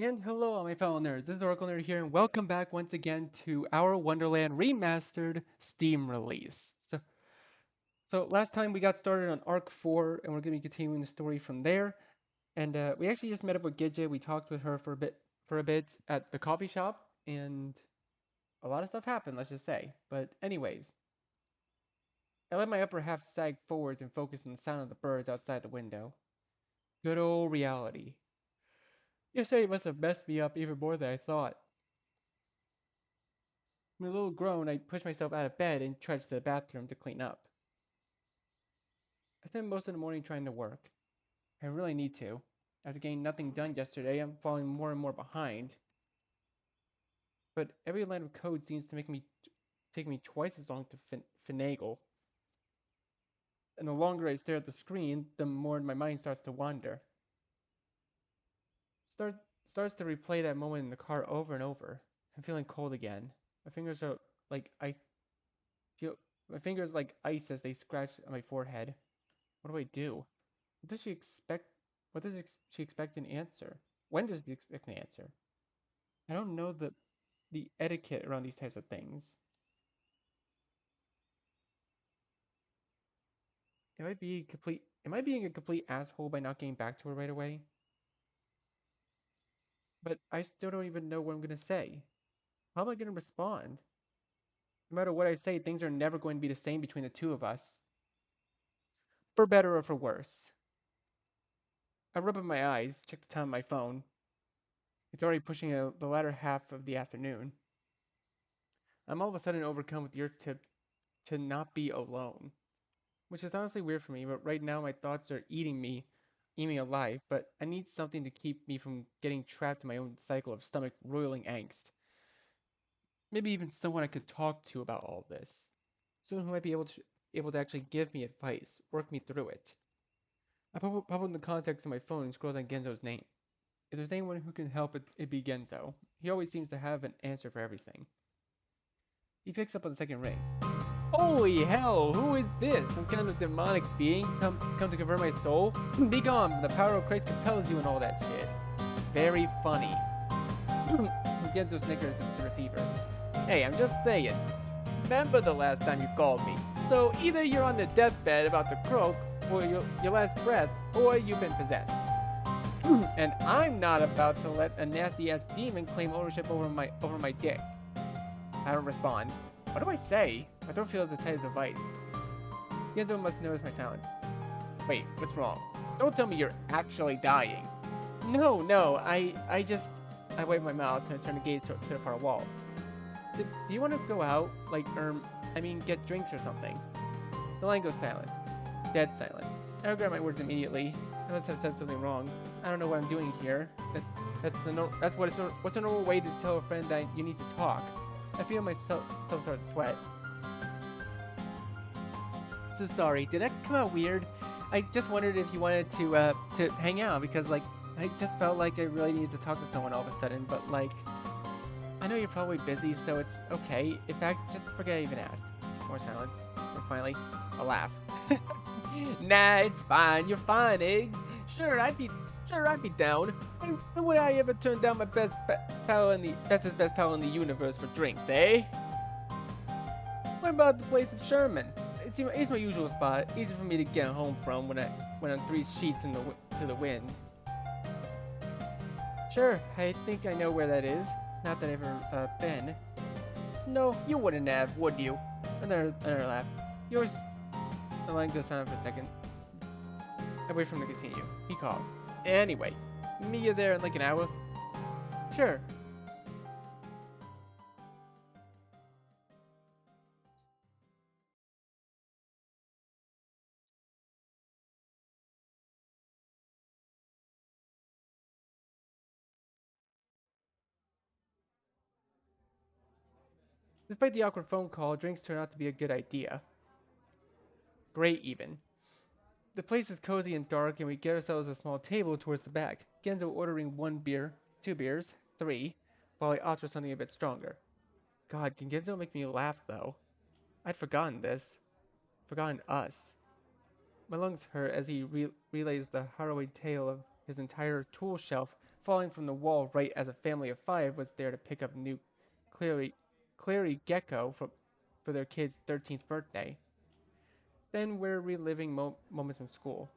And hello, my fellow nerds. This is Oracle Nerd here, and welcome back once again to our Wonderland Remastered Steam release. So last time we got started on Arc 4, and we're going to be continuing the story from there. And we actually just met up with Gidget. We talked with her for a bit at the coffee shop, and a lot of stuff happened, let's just say. But anyways, I let my upper half sag forwards and focus on the sound of the birds outside the window. Good old reality. Yesterday must have messed me up even more than I thought. With a little groan, I pushed myself out of bed and trudged to the bathroom to clean up. I spent most of the morning trying to work. I really need to. After getting nothing done yesterday, I'm falling more and more behind. But every line of code seems to take me twice as long to finagle. And the longer I stare at the screen, the more my mind starts to wander. Start starts to replay that moment in the car over and over. I'm feeling cold again. My fingers are like I feel my fingers like ice as they scratch on my forehead. What do I do? What does she expect? What does she expect an answer? When does she expect an answer? I don't know the etiquette around these types of things. Am I being a complete asshole by not getting back to her right away? But I still don't even know what I'm gonna say. How am I gonna respond? No matter what I say, things are never going to be the same between the two of us. For better or for worse. I rub up my eyes, check the time on my phone. It's already pushing the latter half of the afternoon. I'm all of a sudden overcome with the urge to not be alone. Which is honestly weird for me, but right now my thoughts are eating me alive, but I need something to keep me from getting trapped in my own cycle of stomach roiling angst. Maybe even someone I could talk to about all this. Someone who might be able to actually give me advice, work me through it. I pop in the contacts on my phone and scroll down Genzo's name. If there's anyone who can help, it'd be Genzo. He always seems to have an answer for everything. He picks up on the second ring. Holy hell, who is this? Some kind of demonic being come to convert my soul? Be gone, the power of Christ compels you and all that shit. Very funny. Genzo snickers at the receiver. Hey, I'm just saying. Remember the last time you called me. So either you're on the deathbed about to croak, or your last breath, or you've been possessed. And I'm not about to let a nasty ass demon claim ownership over my dick. I don't respond. What do I say? My throat feels as tight as a vice. Genzo must notice my silence. Wait, what's wrong? Don't tell me you're actually dying. No, I wipe my mouth and turn to gaze to the far wall. Do you want to go out? Get drinks or something? The line goes silent. Dead silent. I regret my words immediately. I must have said something wrong. I don't know what I'm doing here. What's a normal way to tell a friend that you need to talk. I feel myself start to sweat. So sorry, did that come out weird? I just wondered if you wanted to hang out because I just felt like I really needed to talk to someone all of a sudden, but I know you're probably busy, so it's okay. In fact, just forget I even asked. More silence. And finally, a laugh. Nah, it's fine. You're fine, Eggs. Sure, I'd be down. When would I ever turn down my best pal in the universe for drinks, eh? What about the place at Sherman? It's my usual spot. Easy for me to get home from when I'm 3 sheets to the wind. Sure, I think I know where that is. Not that I've ever been. No, you wouldn't have, would you? Another laugh. Yours. The line goes silent for a second. I wait for him to continue. He calls. Anyway, meet you there in like an hour. Sure. Despite the awkward phone call, drinks turn out to be a good idea. Great, even. The place is cozy and dark, and we get ourselves a small table towards the back. Genzo ordering 1 beer, 2 beers, 3, while I offer something a bit stronger. God, can Genzo make me laugh, though? I'd forgotten this. Forgotten us. My lungs hurt as he relays the harrowing tale of his entire tool shelf falling from the wall right as a family of five was there to pick up a new Clary, Clary Gecko for their kid's 13th birthday. Then we're reliving moments from school.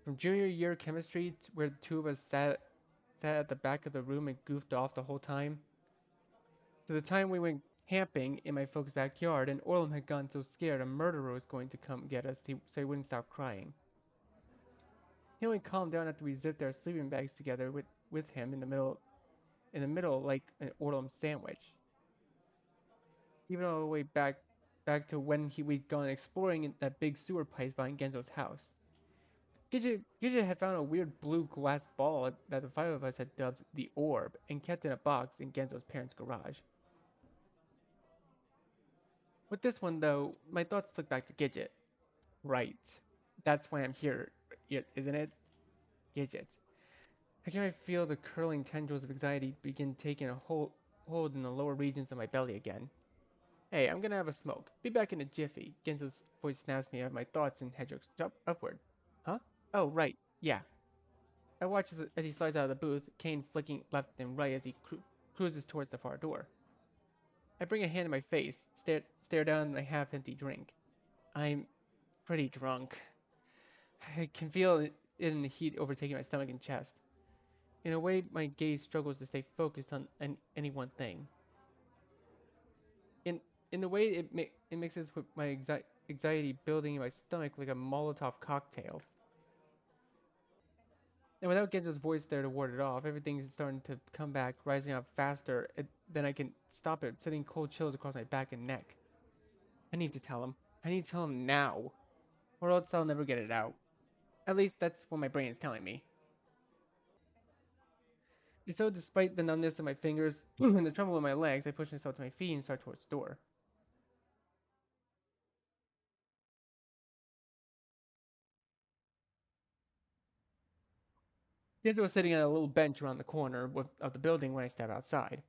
From junior year chemistry, where the two of us sat at the back of the room and goofed off the whole time, to the time we went camping in my folks' backyard and Orlum had gotten so scared a murderer was going to come get us so he wouldn't stop crying. He only calmed down after we zipped our sleeping bags together with him in the middle like an Orlum sandwich. Even all the way back to when we'd gone exploring in that big sewer pipe behind Genzo's house. Gidget had found a weird blue glass ball that the five of us had dubbed the Orb and kept in a box in Genzo's parents' garage. With this one, though, my thoughts flick back to Gidget. Right. That's why I'm here, isn't it? Gidget. I can feel the curling tendrils of anxiety begin taking a hold in the lower regions of my belly again. Hey, I'm gonna have a smoke. Be back in a jiffy. Genzo's voice snaps me out of my thoughts and hedgehogs upward. Huh? Oh, right. Yeah. I watch as he slides out of the booth, cane flicking left and right as he cruises towards the far door. I bring a hand to my face, stare down at my half-empty drink. I'm pretty drunk. I can feel it in the heat overtaking my stomach and chest. In a way, my gaze struggles to stay focused on any one thing. In in the way it mixes with my anxiety building in my stomach like a Molotov cocktail. And without Genzo's voice there to ward it off, everything's starting to come back, rising up faster than I can stop it, sending cold chills across my back and neck. I need to tell him. I need to tell him now, or else I'll never get it out. At least that's what my brain is telling me. And so, despite the numbness of my fingers and the tremble of my legs, I push myself to my feet and start towards the door. Genzo was sitting on a little bench around the corner of the building when I step outside.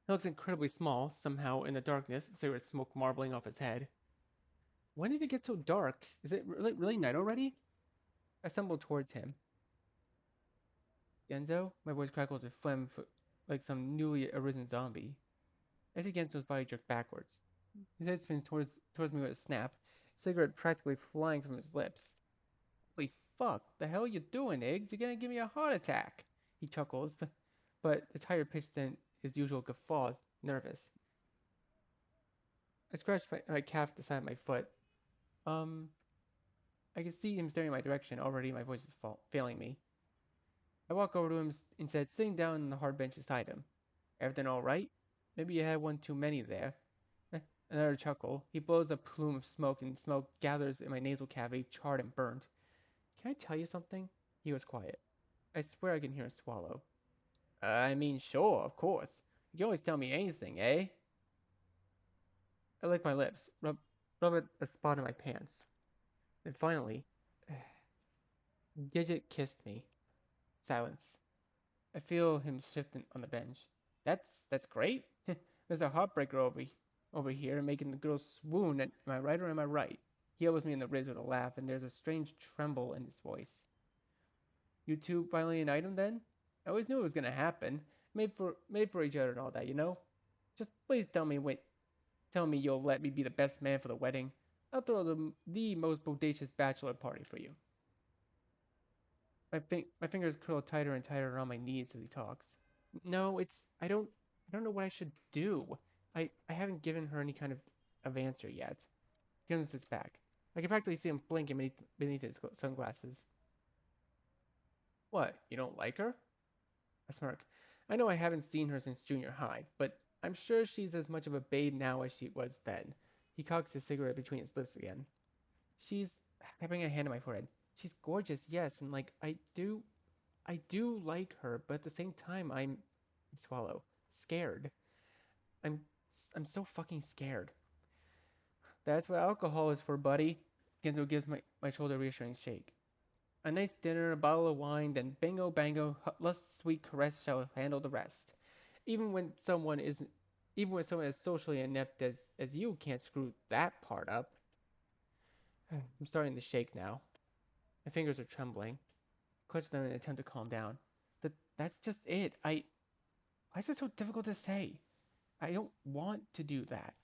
He looks incredibly small, somehow, in the darkness, cigarette smoke marbling off his head. When did it get so dark? Is it really night already? I stumble towards him. Genzo? My voice crackles with phlegm like some newly arisen zombie. I see Genzo's body jerk backwards. His head spins towards me with a snap, cigarette practically flying from his lips. Holy fuck, the hell are you doing, Iggs? You're gonna give me a heart attack. He chuckles, but it's higher pitched than his usual guffaws, nervous. I scratch my calf at the side of my foot. Um, I can see him staring in my direction. Already my voice is failing me. I walk over to him instead, sitting down on the hard bench beside him. Everything all right? Maybe you had one too many there. Another chuckle. He blows a plume of smoke, and smoke gathers in my nasal cavity, charred and burnt. Can I tell you something? He was quiet. I swear I can hear him swallow. I mean, sure, of course. You can always tell me anything, eh? I lick my lips, rub at a spot in my pants. And finally, Gidget kissed me. Silence. I feel him shifting on the bench. That's great. There's a heartbreaker over here making the girl swoon. Am I right or am I right? He elbows me in the ribs with a laugh, and there's a strange tremble in his voice. You two finally an item then? I always knew it was gonna happen. Made for each other and all that, you know? Just please tell me you'll let me be the best man for the wedding. I'll throw the most bodacious bachelor party for you. My fingers curl tighter and tighter around my knees as he talks. No, I don't know what I should do. I haven't given her any kind of answer yet. Kim sits back. I can practically see him blinking beneath his sunglasses. What, you don't like her? I smirk. I know I haven't seen her since junior high, but I'm sure she's as much of a babe now as she was then. He cocks his cigarette between his lips again. She's I bring a hand to my forehead. She's gorgeous, yes, and like I do like her, but at the same time I swallow. Scared. I'm I'm so fucking scared. That's what alcohol is for, buddy. Genzo gives my shoulder a reassuring shake. A nice dinner, a bottle of wine, then bingo bango, lust sweet caress shall handle the rest. Even when someone isn't, even when someone as socially inept as you can't screw that part up. I'm starting to shake now. My fingers are trembling. clutch them in an attempt to calm down. That's just it. Why is it so difficult to say? I don't want to do that.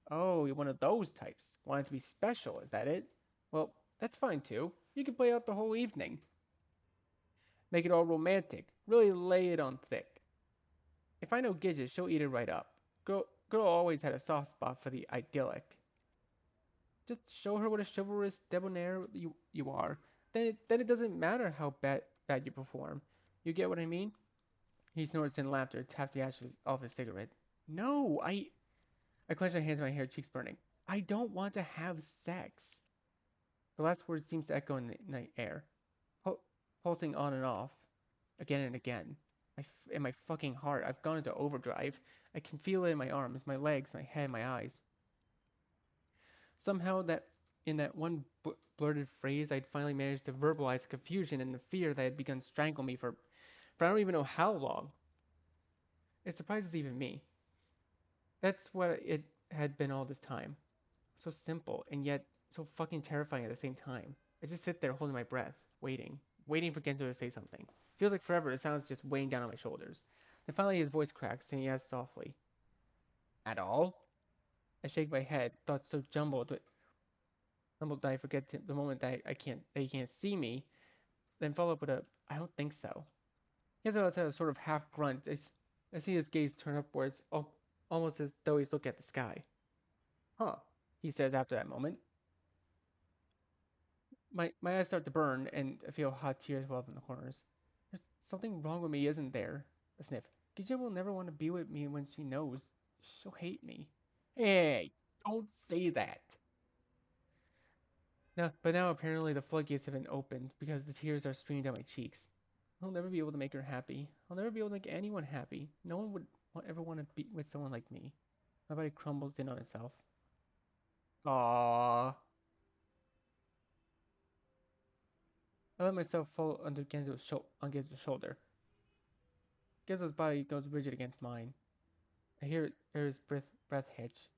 Oh, you're one of those types. Want it to be special, is that it? Well, that's fine too. You can play out the whole evening. Make it all romantic. Really lay it on thick. If I know Gidget, she'll eat it right up. Girl always had a soft spot for the idyllic. Just show her what a chivalrous debonair you are. Then it doesn't matter how bad you perform. You get what I mean? He snorts in laughter, taps the ashes off his cigarette. No, I clench my hands in my hair, cheeks burning. I don't want to have sex. The last word seems to echo in the night air, pulsing on and off, again and again. In my fucking heart, I've gone into overdrive. I can feel it in my arms, my legs, my head, my eyes. Somehow, that in that one blurted phrase, I'd finally managed to verbalize the confusion and the fear that had begun strangling me for I don't even know how long. It surprises even me. That's what it had been all this time. So simple, and yet so fucking terrifying at the same time. I just sit there holding my breath, waiting for Gento to say something. Feels like forever, the sound's just weighing down on my shoulders. Then finally his voice cracks, and he asks softly, "At all?" I shake my head, thoughts so jumbled that I forget the moment that he can't see me, then follow up with a, "I don't think so." He has a sort of half grunt. I see his gaze turn upwards, almost as though he's looking at the sky. Huh, he says after that moment. My eyes start to burn, and I feel hot tears well up in the corners. There's something wrong with me, isn't there? A sniff. Gijin will never want to be with me when she knows. She'll hate me. Hey, don't say that. No, but now apparently the floodgates have been opened because the tears are streaming down my cheeks. I'll never be able to make her happy. I'll never be able to make anyone happy. No one would ever want to be with someone like me. My body crumbles in on itself. Aww. I let myself fall under on Genzo's shoulder. Genzo's body goes rigid against mine. I hear his breath hitch.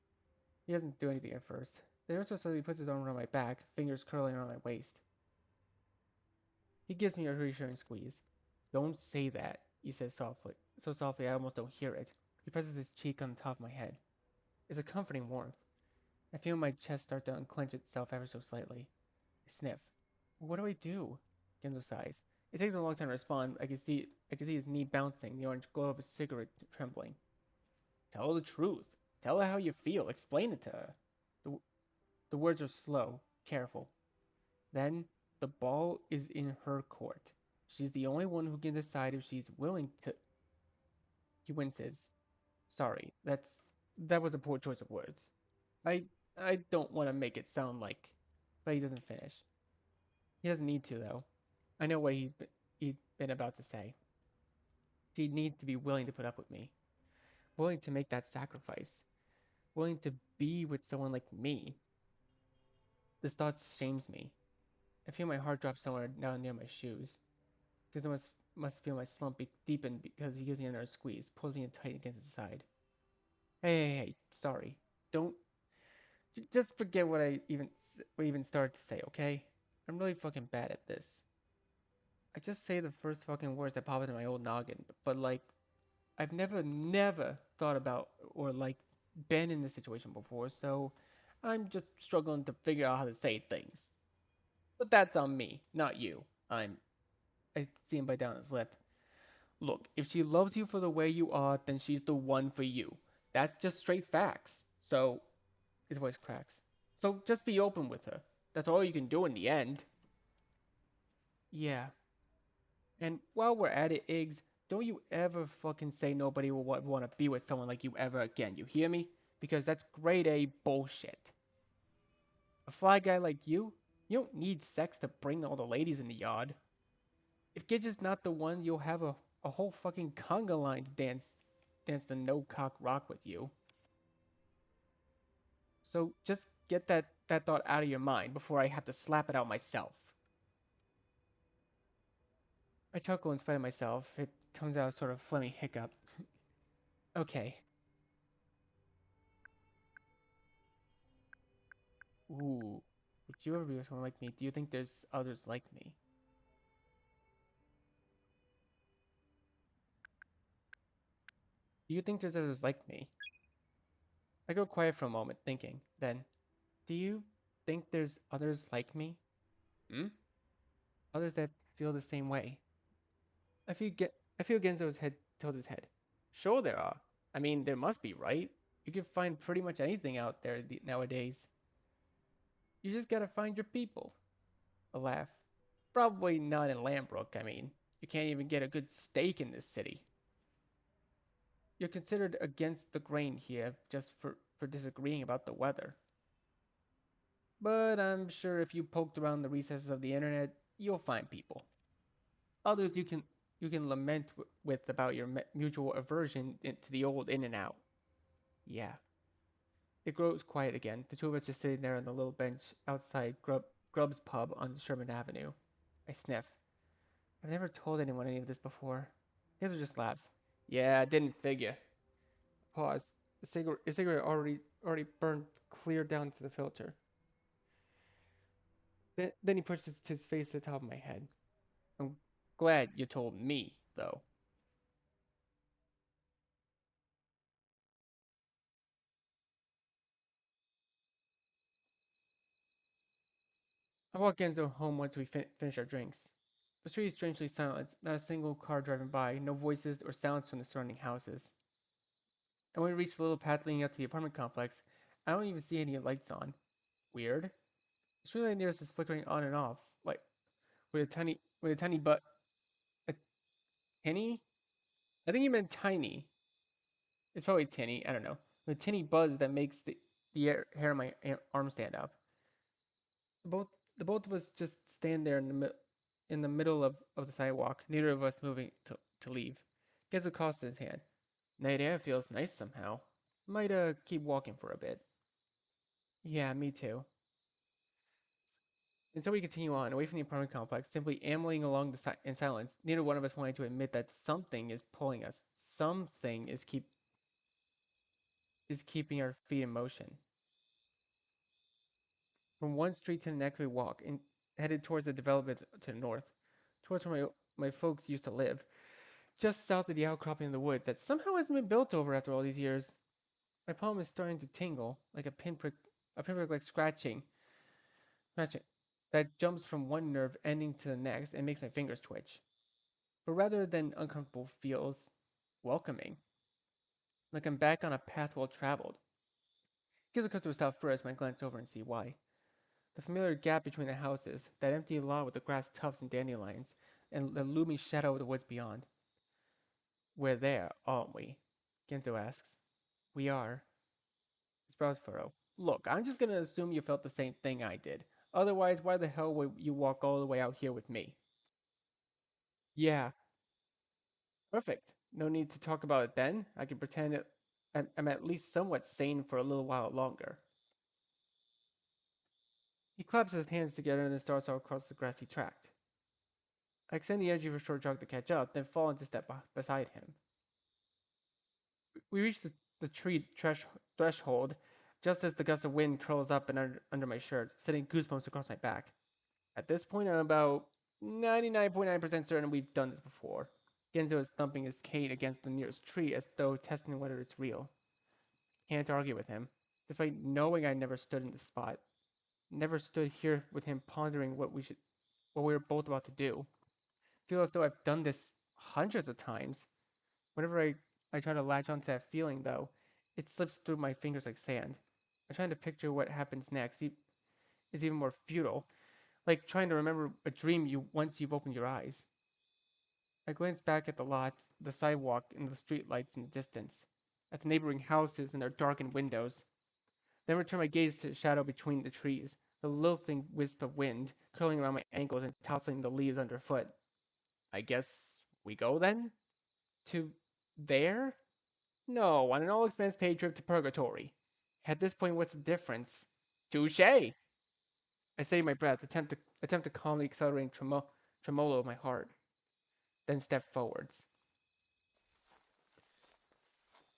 He doesn't do anything at first. Then also slowly puts his arm around my back, fingers curling around my waist. He gives me a reassuring squeeze. Don't say that, he says softly, so softly I almost don't hear it. He presses his cheek on the top of my head. It's a comforting warmth. I feel my chest start to unclench itself ever so slightly. I sniff. What do I do? Genzo sighs. It takes him a long time to respond. I can see his knee bouncing, the orange glow of his cigarette trembling. Tell her the truth. Tell her how you feel. Explain it to her. The, the words are slow, careful. Then the ball is in her court. She's the only one who can decide if she's willing to. He winces. Sorry, that was a poor choice of words. I I don't want to make it sound like, but he doesn't finish. He doesn't need to though. I know what he'd been about to say. She needs to be willing to put up with me, willing to make that sacrifice, willing to be with someone like me. This thought shames me. I feel my heart drop somewhere down near my shoes. Because I must feel my slump deepen because he gives me another squeeze, pulls me in tight against his side. Hey, sorry. Don't just forget what I even started to say, okay? I'm really fucking bad at this. I just say the first fucking words that pop into my old noggin, but like I've never thought about or like been in this situation before, so I'm just struggling to figure out how to say things. But that's on me, not you. I see him bite down his lip. Look, if she loves you for the way you are, then she's the one for you. That's just straight facts. So, his voice cracks. So just be open with her. That's all you can do in the end. Yeah. And while we're at it, Iggs, don't you ever fucking say nobody will want to be with someone like you ever again. You hear me? Because that's grade A bullshit. A fly guy like you don't need sex to bring all the ladies in the yard. If Gidge is not the one, you'll have a whole fucking conga line to dance the no cock rock with you. So just get that thought out of your mind before I have to slap it out myself. I chuckle in spite of myself. It comes out sort of phlegmy hiccup. Okay. Ooh. Would you ever be with someone like me? Do you think there's others like me? Do you think there's others like me? I go quiet for a moment, thinking. Then, do you think there's others like me? Hmm? Others that feel the same way? I feel Genzo's head tilt his head. Sure there are. I mean, there must be, right? You can find pretty much anything out there nowadays. You just gotta find your people. A laugh. Probably not in Lambrook, I mean. You can't even get a good steak in this city. You're considered against the grain here just for disagreeing about the weather. But I'm sure if you poked around the recesses of the internet, you'll find people. Others you can lament with about your mutual aversion to the old in and out. Yeah. It grows quiet again. The two of us just sitting there on the little bench outside Grubb's pub on Sherman Avenue. I sniff. I've never told anyone any of this before. Hazel just laughs. Yeah, I didn't figure. Pause. The cigarette already burned clear down to the filter. Then he pushes his face to the top of my head. I'm glad you told me, though. I walk Enzo home once we finish our drinks. The street is strangely silent, not a single car driving by, no voices or sounds from the surrounding houses. And when we reach the little path leading up to the apartment complex, I don't even see any lights on. Weird. The street light near us is flickering on and off, like with a tiny a tinny? I think you meant tiny. It's probably tinny, I don't know. The tinny buzz that makes the hair on my arm stand up. Both the both of us just stand there in the middle of the sidewalk, neither of us moving to leave. Gets a cost in his hand. Night air feels nice somehow. Might keep walking for a bit. Yeah, me too. And so we continue on, away from the apartment complex, simply ambling along in silence, neither one of us wanting to admit that something is pulling us. Something is keeping our feet in motion. From one street to the next we walk, and headed towards the development to the north, towards where my folks used to live, just south of the outcropping in the woods that somehow hasn't been built over after all these years. My palm is starting to tingle, like a pinprick like scratching, that jumps from one nerve ending to the next and makes my fingers twitch. But rather than uncomfortable, feels welcoming, like I'm back on a path well traveled. Gives a cut to a stop first when I glance over and see why. The familiar gap between the houses, that empty lot with the grass tufts and dandelions, and the looming shadow of the woods beyond. We're there, aren't we? Genzo asks. We are. His brows furrow. Look, I'm just gonna assume you felt the same thing I did. Otherwise, why the hell would you walk all the way out here with me? Yeah, perfect. No need to talk about it then. I can pretend I'm at least somewhat sane for a little while longer. He claps his hands together and then starts out across the grassy tract. I extend the edge of a short jog to catch up, then fall into step beside him. We reach the threshold just as the gust of wind curls up and under my shirt, sending goosebumps across my back. At this point, I'm about 99.9% certain we've done this before. Genzo is thumping his cane against the nearest tree as though testing whether it's real. Can't argue with him, despite knowing I never stood in this spot. Never stood here with him pondering what we were both about to do. Feel as though I've done this hundreds of times. Whenever I try to latch onto that feeling, though, it slips through my fingers like sand. I'm trying to picture what happens next is even more futile, like trying to remember a dream once you've opened your eyes. I glance back at the lot, the sidewalk, and the street lights in the distance, at the neighboring houses and their darkened windows. Then return my gaze to the shadow between the trees, the lilting wisp of wind curling around my ankles and tousling the leaves underfoot. I guess we go then? To there? No, on an all expense paid trip to purgatory. At this point, what's the difference? Touche! I save my breath, attempt to calm the accelerating tremolo of my heart, then step forwards.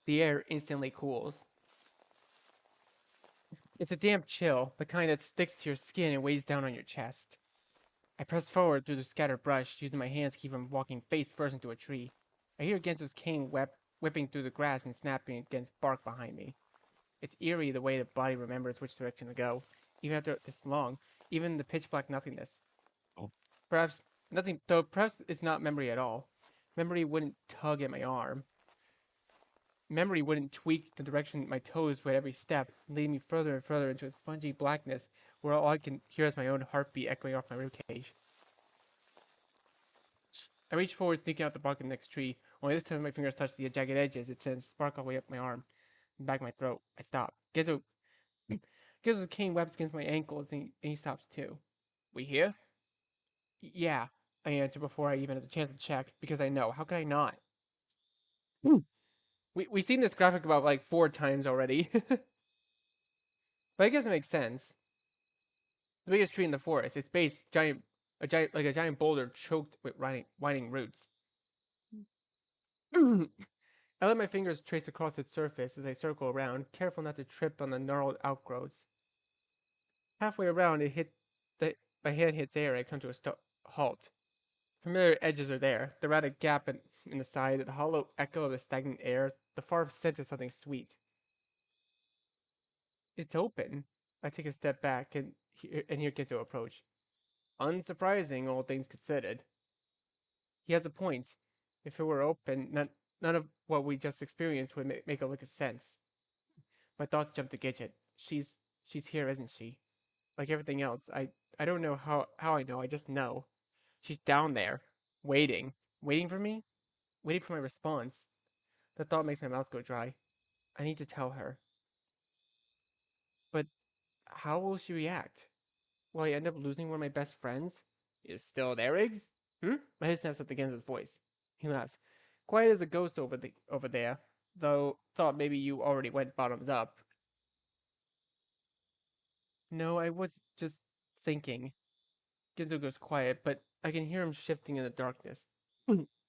The air instantly cools. It's a damp chill, the kind that sticks to your skin and weighs down on your chest. I press forward through the scattered brush, using my hands to keep from walking face first into a tree. I hear Genzo's cane whipping through the grass and snapping against bark behind me. It's eerie the way the body remembers which direction to go, even after this long, even in the pitch black nothingness. Perhaps nothing, though perhaps it's not memory at all. Memory wouldn't tug at my arm. Memory wouldn't tweak the direction my toes would every step, leading me further and further into a spongy blackness where all I can hear is my own heartbeat echoing off my ribcage. I reach forward, sneaking out the bark of the next tree, only this time my fingers touch the jagged edges. It sends spark all the way up my arm and back of my throat. I stop. Gizzo cane webs against my ankles, and he stops too. We here? Yeah, I answer before I even have the chance to check, because I know. How could I not? We've seen this graphic about like 4 times already. But I guess it makes sense. The biggest tree in the forest. Its base, like a giant boulder choked with winding roots. I let my fingers trace across its surface as I circle around, careful not to trip on the gnarled outgrowths. Halfway around, my hand hits air. I come to a halt. Familiar edges are there. The rounded gap in the side, the hollow echo of the stagnant air, the far sense of something sweet. It's open. I take a step back and hear Gizzo approach. Unsurprising, all things considered. He has a point. If it were open, none of what we just experienced would make a lick of sense. My thoughts jump to Gidget. She's here, isn't she? Like everything else, I don't know how I know, I just know. She's down there, waiting. Waiting for me? Waiting for my response. The thought makes my mouth go dry. I need to tell her. But how will she react? Will I end up losing one of my best friends? Is still there, Iggs? My head snaps up against his voice. He laughs. Quiet as a ghost over there, though thought maybe you already went bottoms up. No, I was just thinking. Ginzo goes quiet, but I can hear him shifting in the darkness.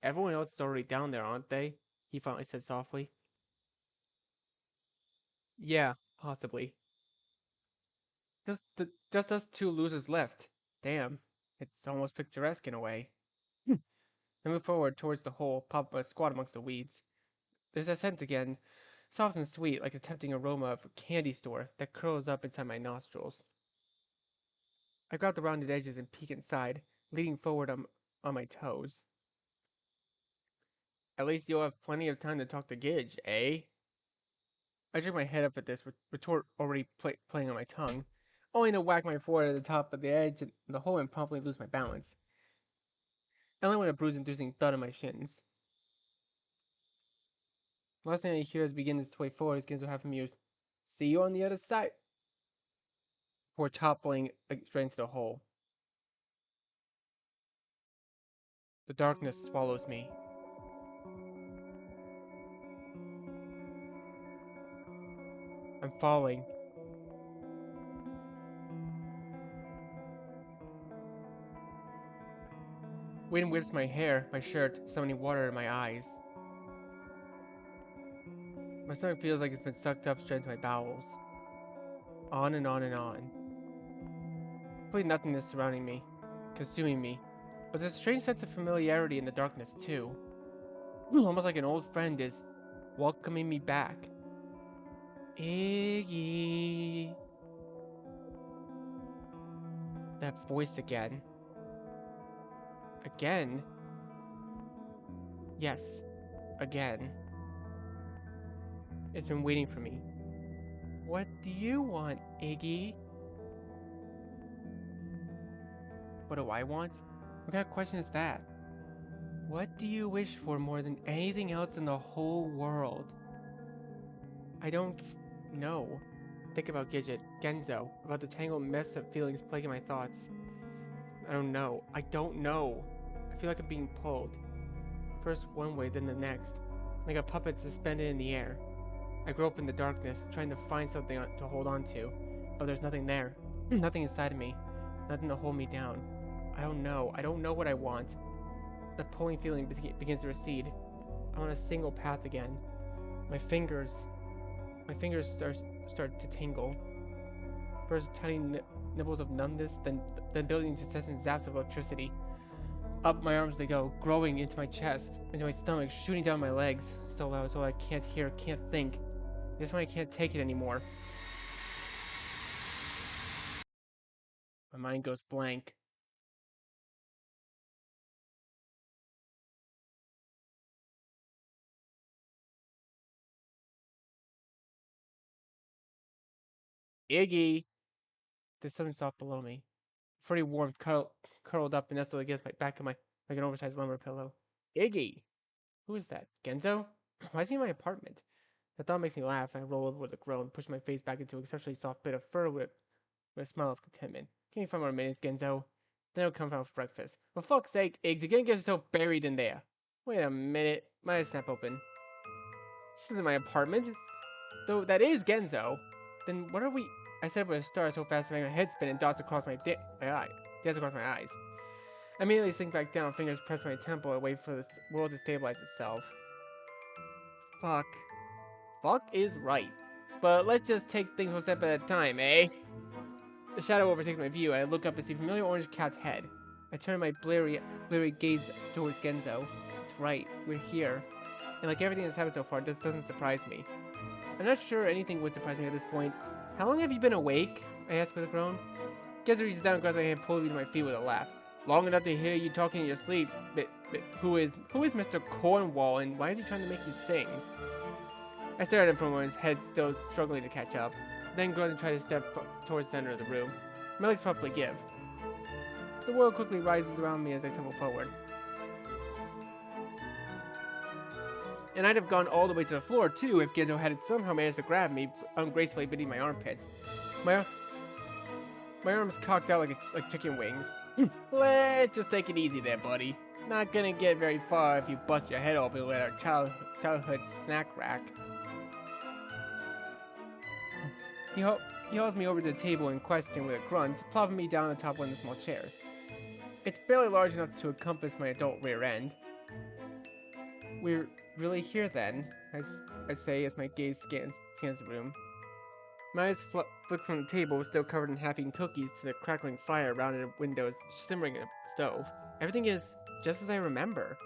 Everyone else is already down there, aren't they? He finally said softly. Yeah, possibly. Just us 2 losers left. Damn, it's almost picturesque in a way. I move forward towards the hole, pop a squat amongst the weeds. There's a scent again, soft and sweet, like the tempting aroma of a candy store that curls up inside my nostrils. I grab the rounded edges and peek inside, leaning forward on my toes. At least you'll have plenty of time to talk to Gidge, eh? I jerk my head up at this retort already playing on my tongue, only to whack my forehead at the top of the edge and the hole and promptly lose my balance. I only went a bruise-inducing thud on my shins. The last thing I hear as we begin this way forward is Ginzo half amused. See you on the other side. Before toppling straight into the hole. The darkness swallows me. I'm falling. Wind whips my hair, my shirt, summoning water in my eyes. My stomach feels like it's been sucked up straight into my bowels. On and on and on. Complete nothingness surrounding me, consuming me. But there's a strange sense of familiarity in the darkness, too. Almost like an old friend is welcoming me back. Iggy. That voice again. Again? Yes, again. It's been waiting for me. What do you want, Iggy? What do I want? What kind of question is that? What do you wish for more than anything else in the whole world? I don't know. Think about Gidget, Genzo, about the tangled mess of feelings plaguing my thoughts. I don't know. I don't know. I feel like I'm being pulled. First one way, then the next. Like a puppet suspended in the air. I grope in the darkness, trying to find something to hold on to. But there's nothing there. Nothing inside of me. Nothing to hold me down. I don't know. I don't know what I want. The pulling feeling begins to recede. I'm on a single path again. My fingers start to tingle. First tiny nibbles of numbness, then building incessant zaps of electricity. Up my arms they go, growing into my chest, into my stomach, shooting down my legs. So loud, so I can't hear, can't think. Just when I can't take it anymore. My mind goes blank. Iggy! There's something soft below me. Pretty warm, curled up and nestled against my back of my like an oversized lumber pillow. Iggy! Who is that? Genzo? Why is he in my apartment? The thought makes me laugh, and I roll over with a groan, push my face back into an exceptionally soft bit of fur with a smile of contentment. Give me 5 more minutes, Genzo. Then I'll come down for breakfast. For fuck's sake, Iggs, you're gonna get yourself buried in there. Wait a minute. My eyes snap open. This isn't my apartment. Though that is Genzo. Then what are we? I said with a start so fast that my head spin and dots across my eye. Dance across my eyes. I immediately sink back down, fingers press my temple and wait for the world to stabilize itself. Fuck. Fuck is right. But let's just take things one step at a time, eh? The shadow overtakes my view, and I look up and see a familiar orange cat's head. I turn my bleary gaze towards Genzo. It's right, we're here. And like everything that's happened so far, this doesn't surprise me. I'm not sure anything would surprise me at this point. How long have you been awake? I asked with a groan. Genzo reaches down, grabs my hand, pulls me to my feet with a laugh. Long enough to hear you talking in your sleep. But who is Mr. Cornwall, and why is he trying to make you sing? I stare at him for a moment, his head still struggling to catch up. Then groan and try to step towards the center of the room. My legs promptly give. The world quickly rises around me as I tumble forward. And I'd have gone all the way to the floor, too, if Genzo hadn't somehow managed to grab me ungracefully beneath my armpits. My arms cocked out like chicken wings. Let's just take it easy there, buddy. Not gonna get very far if you bust your head open with our childhood snack rack. He hauls me over to the table in question with a grunt, plopping me down on top of one of the small chairs. It's barely large enough to encompass my adult rear end. We're really here then, I say as my gaze scans the room. My eyes flick from the table, still covered in half-eaten cookies, to the crackling fire around the windows simmering in a stove. Everything is just as I remember.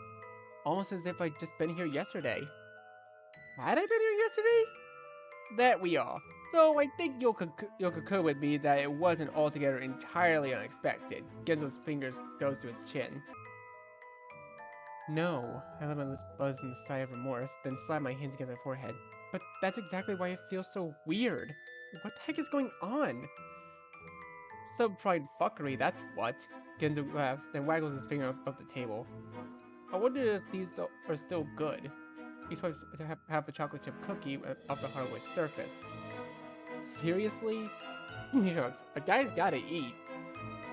Almost as if I'd just been here yesterday. Had I been here yesterday? That we are. Though I think you'll concur with me that it wasn't altogether entirely unexpected. Genzo's fingers goes to his chin. No, I let my lips buzz in the sigh of remorse, then slap my hands against my forehead. But that's exactly why it feels so weird. What the heck is going on? Subprime fuckery, that's what. Genzo laughs, then waggles his finger up the table. I wonder if these are still good. He swipes half a chocolate chip cookie off the hardwood surface. Seriously? He shrugs. A guy's gotta eat.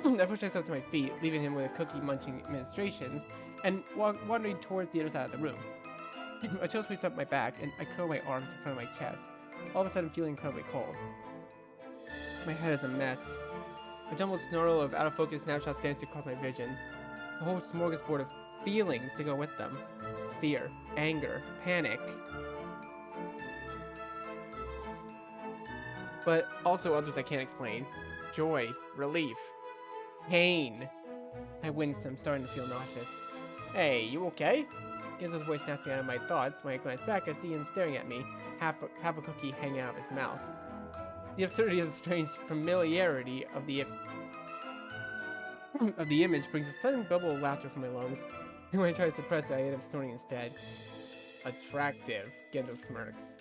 I push myself to my feet, leaving him with a cookie-munching administrations, and wandering towards the other side of the room. A chill sweeps up my back, and I curl my arms in front of my chest, all of a sudden feeling incredibly cold. My head is a mess. A jumbled snarl of out-of-focus snapshots dancing across my vision. A whole smorgasbord of feelings to go with them. Fear, anger, panic. But also others I can't explain. Joy, relief, pain. I wince, I'm starting to feel nauseous. Hey, you okay? Genzo's voice snaps me out of my thoughts. When I glance back, I see him staring at me, half a cookie hanging out of his mouth. The absurdity of the strange familiarity of the image brings a sudden bubble of laughter from my lungs. And when I try to suppress it, I end up snorting instead. Attractive, Genzo smirks.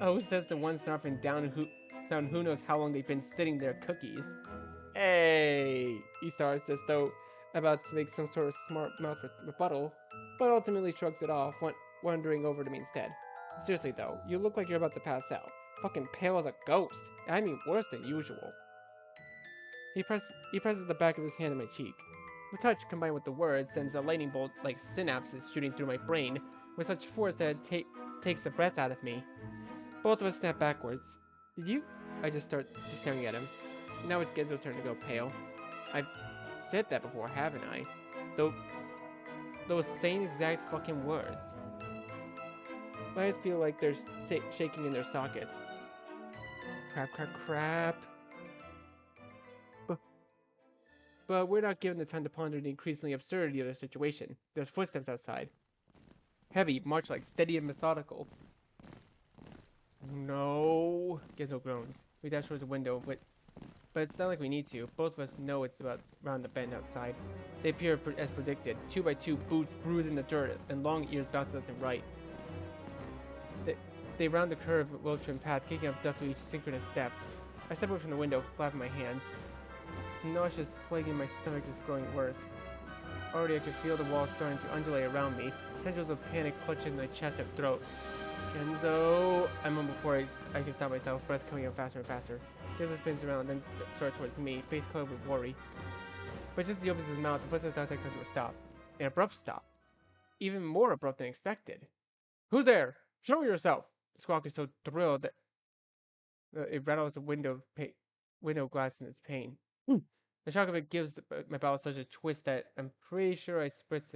Oh, says the one snarfing down who knows how long they've been sitting there cookies. Hey, he starts as though about to make some sort of smart mouth rebuttal, but ultimately shrugs it off, wandering over to me instead. Seriously though, you look like you're about to pass out. Fucking pale as a ghost. I mean worse than usual. He presses the back of his hand on my cheek. The touch, combined with the words, sends a lightning bolt like synapses shooting through my brain with such force that it takes the breath out of me. Both of us snap backwards. Did you? I just start staring at him. Now it's Genzo's turn to go pale. I've said that before, haven't I? Those same exact fucking words. My eyes feel like they're shaking in their sockets. Crap. But we're not given the time to ponder the increasingly absurdity of the situation. There's footsteps outside. Heavy, march-like, steady and methodical. No. Genzo groans. We dash towards the window, but it's not like we need to. Both of us know it's about around the bend outside. They appear as predicted. 2 by 2, boots bruised in the dirt, and long ears bounce left and right. They round the curve of a well-trimmed path, kicking up dust with each synchronous step. I step away from the window, flapping my hands. The nauseous plague in my stomach is growing worse. Already I could feel the walls starting to undulate around me, tendrils of panic clutching my chest and throat. Genzo! I mumble before I can stop myself, breath coming out faster and faster. Genzo spins around, then starts towards me, face colored with worry. But just as he opens his mouth, the footsteps outside come to a stop. An abrupt stop. Even more abrupt than expected. Who's there? Show yourself! The squawk is so thrilled that it rattles the window glass in its pain. The shock of it gives my bowels such a twist that I'm pretty sure I spritz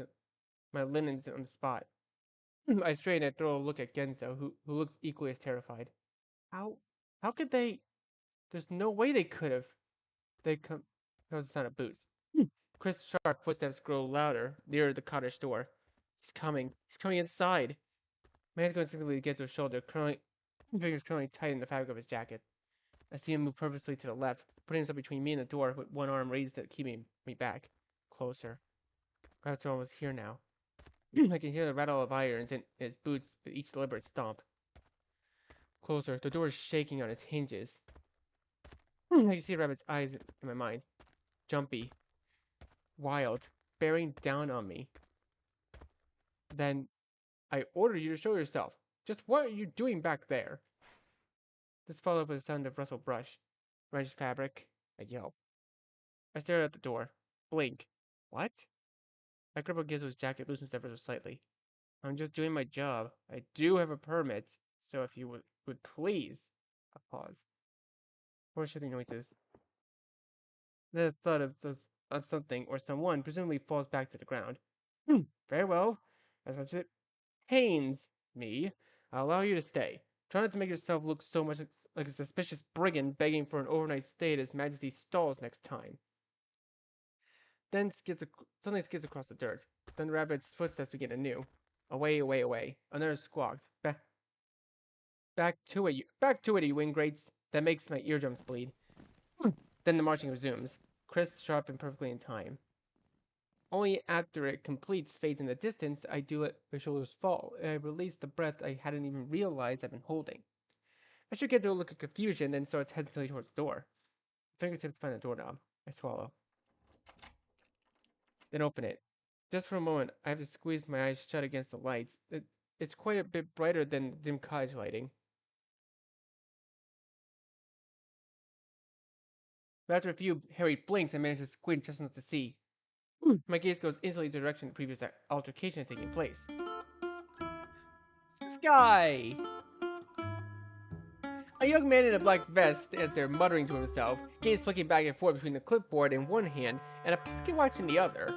my linens on the spot. I strain and throw a look at Genzo, who looks equally as terrified. How could they? There's no way they could have. They come. That was the sound of boots. Chris' sharp footsteps grow louder, nearer the cottage door. He's coming. He's coming inside. My hands go instinctively to Genzo's shoulder, fingers curling tight in the fabric of his jacket. I see him move purposely to the left, putting himself between me and the door, with one arm raised to keep me back. Closer. Perhaps we're almost here now. I can hear the rattle of irons in his boots with each deliberate stomp. Closer. The door is shaking on its hinges. I can see a rabbit's eyes in my mind. Jumpy. Wild. Bearing down on me. Then, I order you to show yourself. Just what are you doing back there? This followed by the sound of rustled brush. Wrenched fabric. I yelp. I stare at the door. Blink. What? I grab Gizzo's jacket, loosens ever so slightly. I'm just doing my job. I do have a permit, so if you would please. A pause. More shifting noises. The thud of something or someone presumably falls back to the ground. Very well. As much as it pains me, I'll allow you to stay. Try not to make yourself look so much like a suspicious brigand begging for an overnight stay at His Majesty's stalls next time. Then suddenly skids across the dirt. Then the rabbit's footsteps begin anew. Away, away, away. Another squawked. Back to it, you ingrates. That makes my eardrums bleed. Then the marching resumes. Crisp, sharp, and perfectly in time. Only after it completes fades in the distance, I do let my shoulders fall, and I release the breath I hadn't even realized I've been holding. I should get to a look of confusion, then starts hesitating towards the door. Fingertips find the doorknob. I swallow. Then open it. Just for a moment, I have to squeeze my eyes shut against the lights. It's quite a bit brighter than the dim cottage lighting. But after a few hurried blinks, I manage to squint just enough to see. My gaze goes instantly to the direction the previous altercation had taken place. This guy! A young man in a black vest stands there muttering to himself, gaze flicking back and forth between the clipboard in one hand and a pocket watch in the other.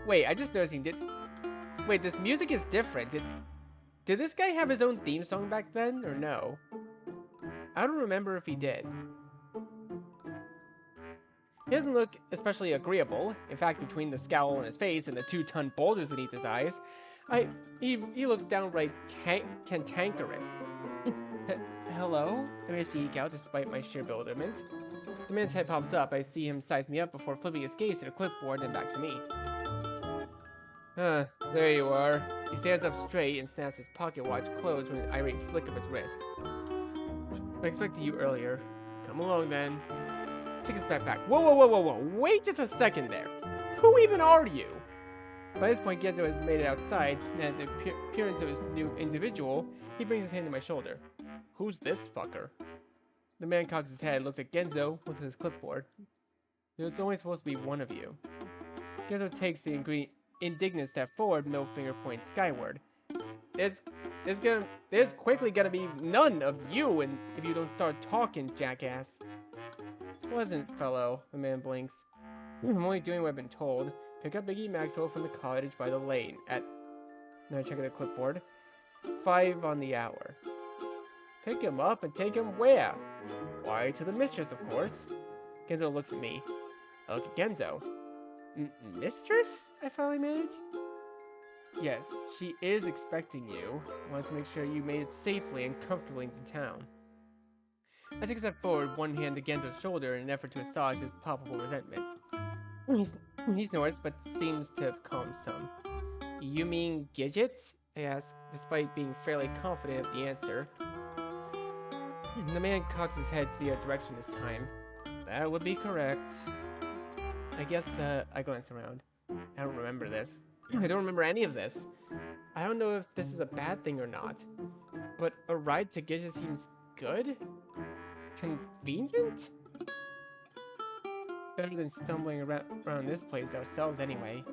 Wait, I just noticed he did. Wait, this music is different. Did this guy have his own theme song back then, or no? I don't remember if he did. He doesn't look especially agreeable. In fact, between the scowl on his face and the 2-ton boulders beneath his eyes, he looks downright cantankerous. Hello? I managed to eke out despite my sheer bewilderment. The man's head pops up. I see him size me up before flipping his gaze to the clipboard and back to me. There you are. He stands up straight and snaps his pocket watch closed with an irate flick of his wrist. I expected you earlier. Come along then. Take his backpack. Whoa. Wait just a second there. Who even are you? By this point, Genzo has made it outside, and at the appearance of his new individual, he brings his hand to my shoulder. Who's this fucker? The man cocks his head, looks at Genzo, looks at his clipboard. There's only supposed to be one of you. Genzo takes the indignant step forward, middle finger points skyward. There's quickly gonna be none of you, and if you don't start talking, jackass. Pleasant fellow, the man blinks. I'm only doing what I've been told. Pick up Biggie Maxwell from the cottage by the lane at... Now I check the clipboard. 5 on the hour. Pick him up and take him where? Why, to the mistress, of course. Genzo looks at me. I look at Genzo. Mistress? I finally manage? Yes, she is expecting you. I wanted to make sure you made it safely and comfortably into town. I take a step forward, one hand to Genzo's shoulder in an effort to assuage his palpable resentment. He's, he's noticed, but seems to calm some. You mean Gidget? I ask, despite being fairly confident of the answer. The man cocks his head to the other direction this time. That would be correct. I guess, I glance around. I don't remember this. I don't remember any of this. I don't know if this is a bad thing or not. But a ride to Gidget seems good? Convenient? Better than stumbling around this place ourselves anyway.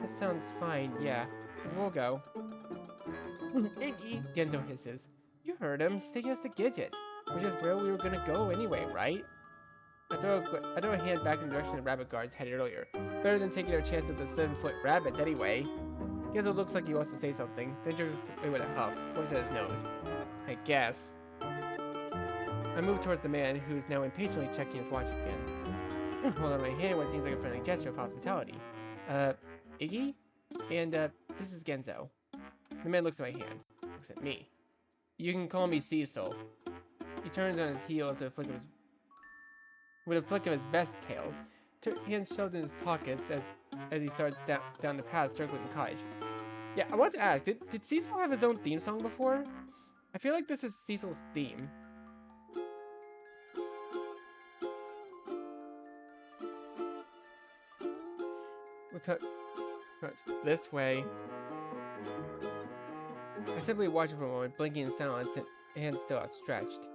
That sounds fine, yeah. We'll go. Genzo hisses. You heard him. He's taking us to Gidget, which is where we were gonna go anyway, right? I throw a hand back in the direction the rabbit guards headed earlier. Better than taking our chance at the 7-foot rabbits anyway. Genzo looks like he wants to say something, then turns away with a huff, points at his nose. I guess. I move towards the man, who's now impatiently checking his watch again. Hold on my hand what seems like a friendly gesture of hospitality. Iggy? And, this is Genzo. The man looks at my hand, looks at me. You can call me Cecil. He turns on his heels with a flick of his vest tails, hands shoved in his pockets as he starts down the path circling the cottage. Yeah, I want to ask, did Cecil have his own theme song before? I feel like this is Cecil's theme. We'll cut this way. I simply watch for a moment, blinking in silence and hands still outstretched.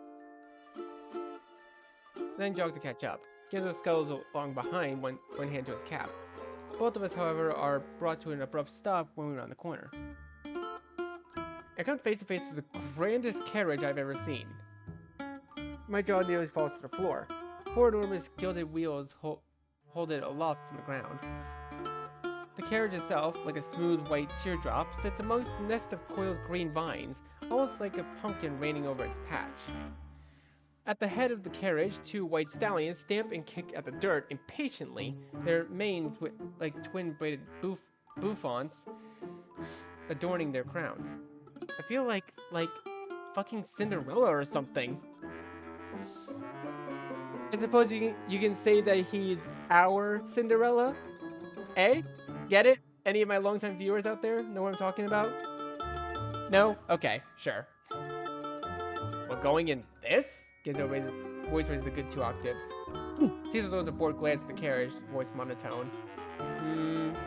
Then jog to catch up. Genzo scuttles along behind, one hand to his cap. Both of us, however, are brought to an abrupt stop when we round the corner. I come face to face with the grandest carriage I've ever seen. My jaw nearly falls to the floor. Four enormous gilded wheels hold it aloft from the ground. The carriage itself, like a smooth white teardrop, sits amongst a nest of coiled green vines, almost like a pumpkin reigning over its patch. At the head of the carriage, two white stallions stamp and kick at the dirt impatiently, their manes like twin-braided bouffants adorning their crowns. I feel like fucking Cinderella or something. I suppose you can say that he's our Cinderella? Eh? Get it? Any of my longtime viewers out there know what I'm talking about? No? Okay, sure. We're going in this? Genzo voice raises a good 2 octaves. Cecil throws a bored glance at the carriage, voice monotone.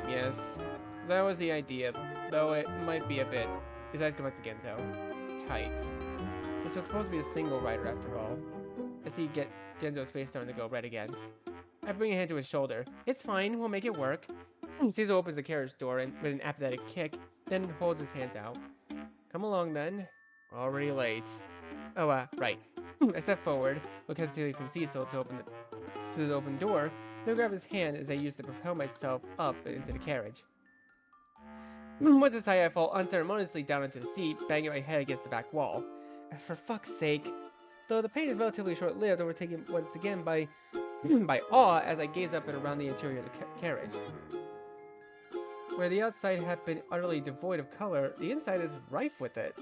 Yes. That was the idea, though it might be a bit. His eyes come back to Genzo. Tight. This was supposed to be a single rider after all. I see Genzo's face starting to go red again. I bring a hand to his shoulder. It's fine, we'll make it work. Cecil opens the carriage door and with an apathetic kick, then holds his hands out. Come along then. We're already late. Oh, right. I step forward, look hesitantly from Cecil to the open door, then grab his hand as I use to propel myself up into the carriage. Once inside, I fall unceremoniously down into the seat, banging my head against the back wall. For fuck's sake. Though the pain is relatively short-lived, overtaken once again by awe as I gaze up and around the interior of the carriage. Where the outside had been utterly devoid of color, the inside is rife with it.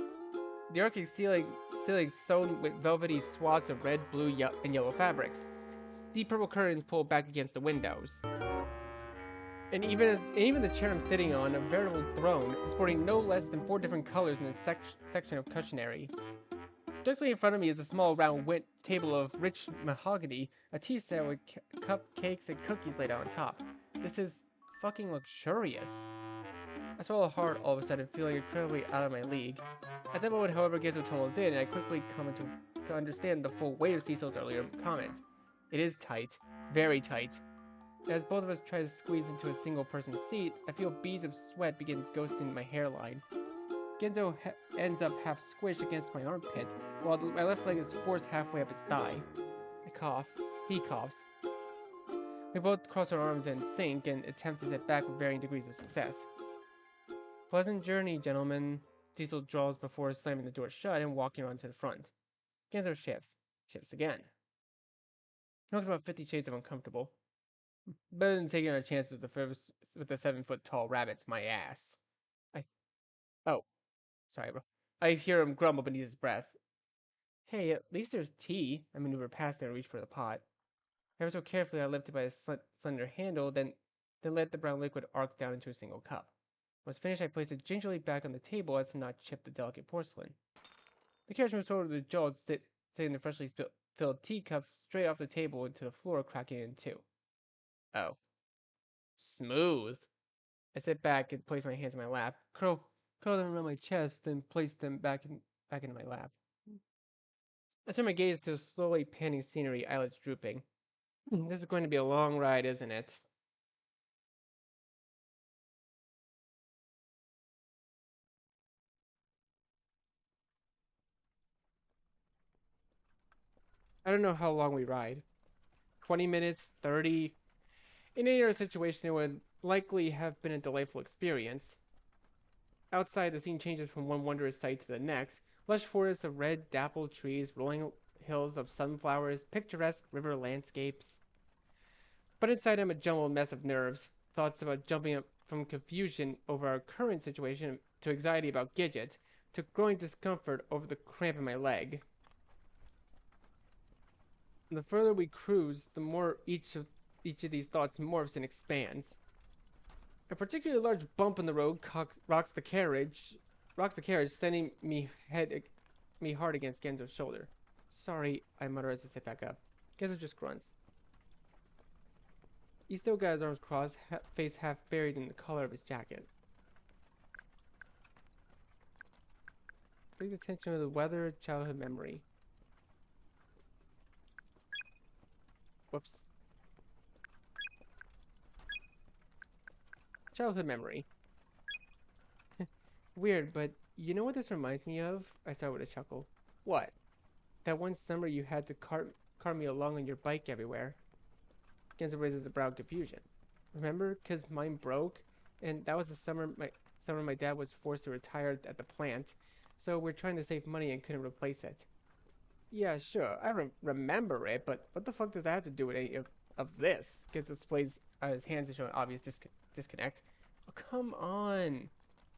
The arcade ceiling sewn with velvety swaths of red, blue, and yellow fabrics. Deep purple curtains pulled back against the windows. And even the chair I'm sitting on, a veritable throne, sporting no less than 4 different colors in the section of cushionary. Directly in front of me is a small round table of rich mahogany, a tea set with cupcakes and cookies laid out on top. This is fucking luxurious. I swallow hard all of a sudden, feeling incredibly out of my league. At that moment, however, Genzo tumbles in, and I quickly come to understand the full weight of Cecil's earlier comment. It is tight. Very tight. As both of us try to squeeze into a single-person seat, I feel beads of sweat begin ghosting my hairline. Genzo ends up half squished against my armpit, while my left leg is forced halfway up his thigh. I cough. He coughs. We both cross our arms and sink and attempt to sit back with varying degrees of success. Pleasant journey, gentlemen, Cecil drawls before slamming the door shut and walking around to the front. Genzo shifts again. He looks about 50 shades of uncomfortable. Better than taking our chances with the 7 foot tall rabbit's my ass. I oh, sorry, bro. I hear him grumble beneath his breath. Hey, at least there's tea. I maneuver past it and reach for the pot. Ever so carefully, I lifted by a slender handle, then let the brown liquid arc down into a single cup. Once finished, I placed it gingerly back on the table as to not chip the delicate porcelain. The carriage moved toward the jaw, sitting the freshly filled teacup straight off the table into the floor, cracking it in two. Oh. Smooth. I sit back and place my hands in my lap, curl them around my chest, then place them back into my lap. I turn my gaze to the slowly panning scenery, eyelids drooping. This is going to be a long ride, isn't it? I don't know how long we ride. 20 minutes, 30. In any other situation, it would likely have been a delightful experience. Outside, the scene changes from one wondrous sight to the next. Lush forests of red, dappled trees, rolling hills of sunflowers, picturesque river landscapes. But inside, I'm a jumbled mess of nerves. Thoughts about jumping up from confusion over our current situation to anxiety about Gidget, to growing discomfort over the cramp in my leg. The further we cruise, the more each of these thoughts morphs and expands. A particularly large bump in the road rocks the carriage, sending me hard against Genzo's shoulder. Sorry, I mutter as I sit back up. Genzo just grunts. He still got his arms crossed, face half buried in the collar of his jacket. Bring attention to the weather, childhood memory. Whoops. Childhood memory. Weird, but you know what this reminds me of? I start with a chuckle. What? That one summer you had to cart me along on your bike everywhere. Genzo raises a brow in confusion. Remember? 'Cause mine broke, and that was the summer my dad was forced to retire at the plant, so we're trying to save money and couldn't replace it. Yeah, sure, I remember it, but what the fuck does that have to do with any of this? Genzo displays his hands to show an obvious disconnect. Oh, come on.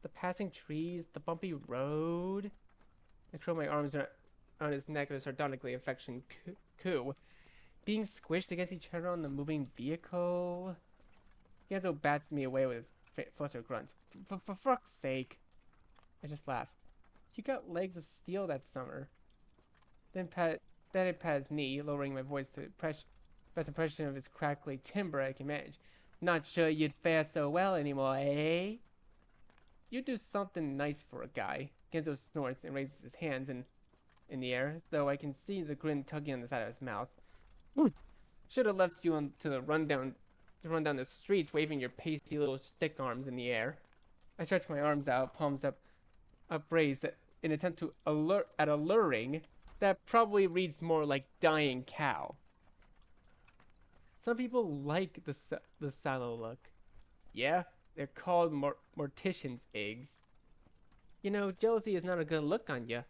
The passing trees, the bumpy road. I curl my arms around his neck in a sardonically affectionate coo. Being squished against each other on the moving vehicle. Genzo bats me away with a flustered grunt. For fuck's sake. I just laugh. You got legs of steel that summer. Then I pat his knee, lowering my voice to best impression of his crackly timber I can manage. Not sure you'd fare so well anymore, eh? You do something nice for a guy. Genzo snorts and raises his hands in the air, though I can see the grin tugging on the side of his mouth. Should have left you to run down the streets, waving your pasty little stick arms in the air. I stretch my arms out, palms upraised, in an attempt to alluring that probably reads more like dying cow. Some people like the sallow look. Yeah, they're called mortician's eggs. You know, jealousy is not a good look on you.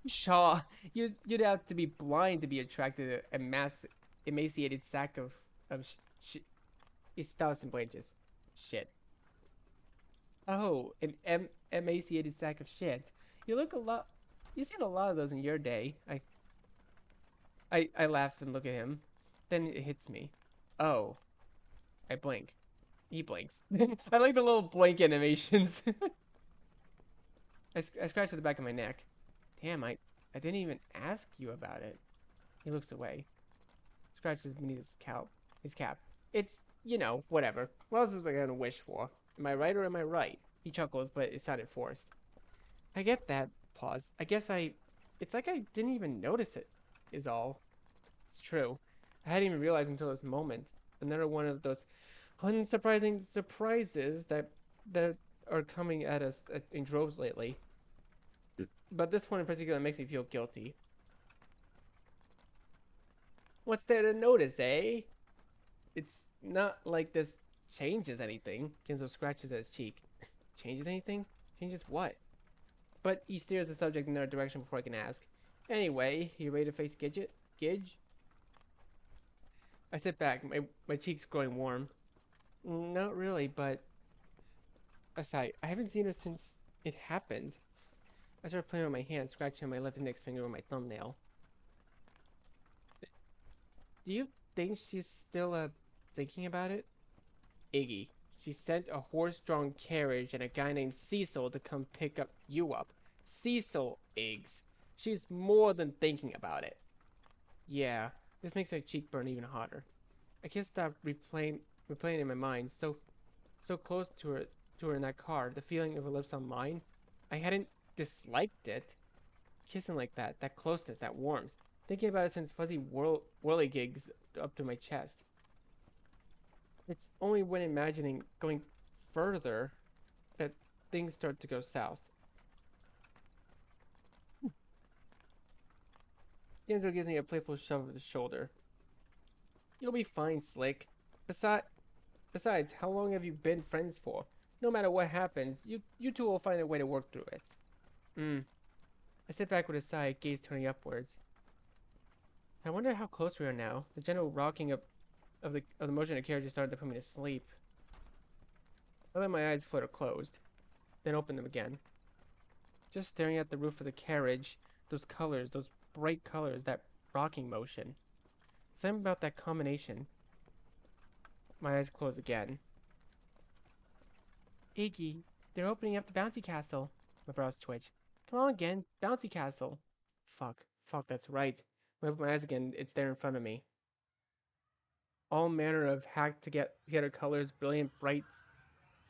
Shaw, you'd have to be blind to be attracted to a emaciated sack of thousand branches. Shit. Oh, an emaciated sack of shit. You look a lot. You've seen a lot of those in your day. I laugh and look at him. Then it hits me. Oh. I blink. He blinks. I like the little blink animations. I scratch at the back of my neck. Damn, I didn't even ask you about it. He looks away. Scratches beneath his cap. It's, whatever. What else is I gonna wish for? Am I right or am I right? He chuckles, but it sounded forced. I get that. Pause. It's like I didn't even notice it, is all. It's true. I hadn't even realized until this moment. Another one of those unsurprising surprises that are coming at us in droves lately. But this one in particular makes me feel guilty. What's there to notice, eh? It's not like this changes anything. Genzo scratches at his cheek. Changes anything? Changes what? But he steers the subject in another direction before I can ask. Anyway, you ready to face Gidget? Gidge? I sit back, my cheeks growing warm. Not really, but aside, I haven't seen her since it happened. I started playing with my hand, scratching my left index finger with my thumbnail. Do you think she's still thinking about it? Iggy. She sent a horse-drawn carriage and a guy named Cecil to come pick up you up. Cecil, Iggs. She's more than thinking about it. Yeah, this makes my cheek burn even hotter. I can't stop replaying in my mind, so close to her in that car, the feeling of her lips on mine. I hadn't disliked it. Kissing like that, that closeness, that warmth. Thinking about it sends fuzzy whirly gigs up to my chest. It's only when imagining going further that things start to go south. Genzo gives me a playful shove of the shoulder. You'll be fine, Slick. Besides, Besides, how long have you been friends for? No matter what happens, you two will find a way to work through it. I sit back with a sigh, gaze turning upwards. I wonder how close we are now. The general rocking of the motion of the carriage is starting to put me to sleep. I let my eyes flutter closed, then open them again. Just staring at the roof of the carriage, those colors, those bright colors, that rocking motion. Something about that combination. My eyes close again. Iggy, they're opening up the bouncy castle. My brows twitch. Come on again, bouncy castle. Fuck, that's right. When I open my eyes again, it's there in front of me. All manner of hacked together colors, brilliant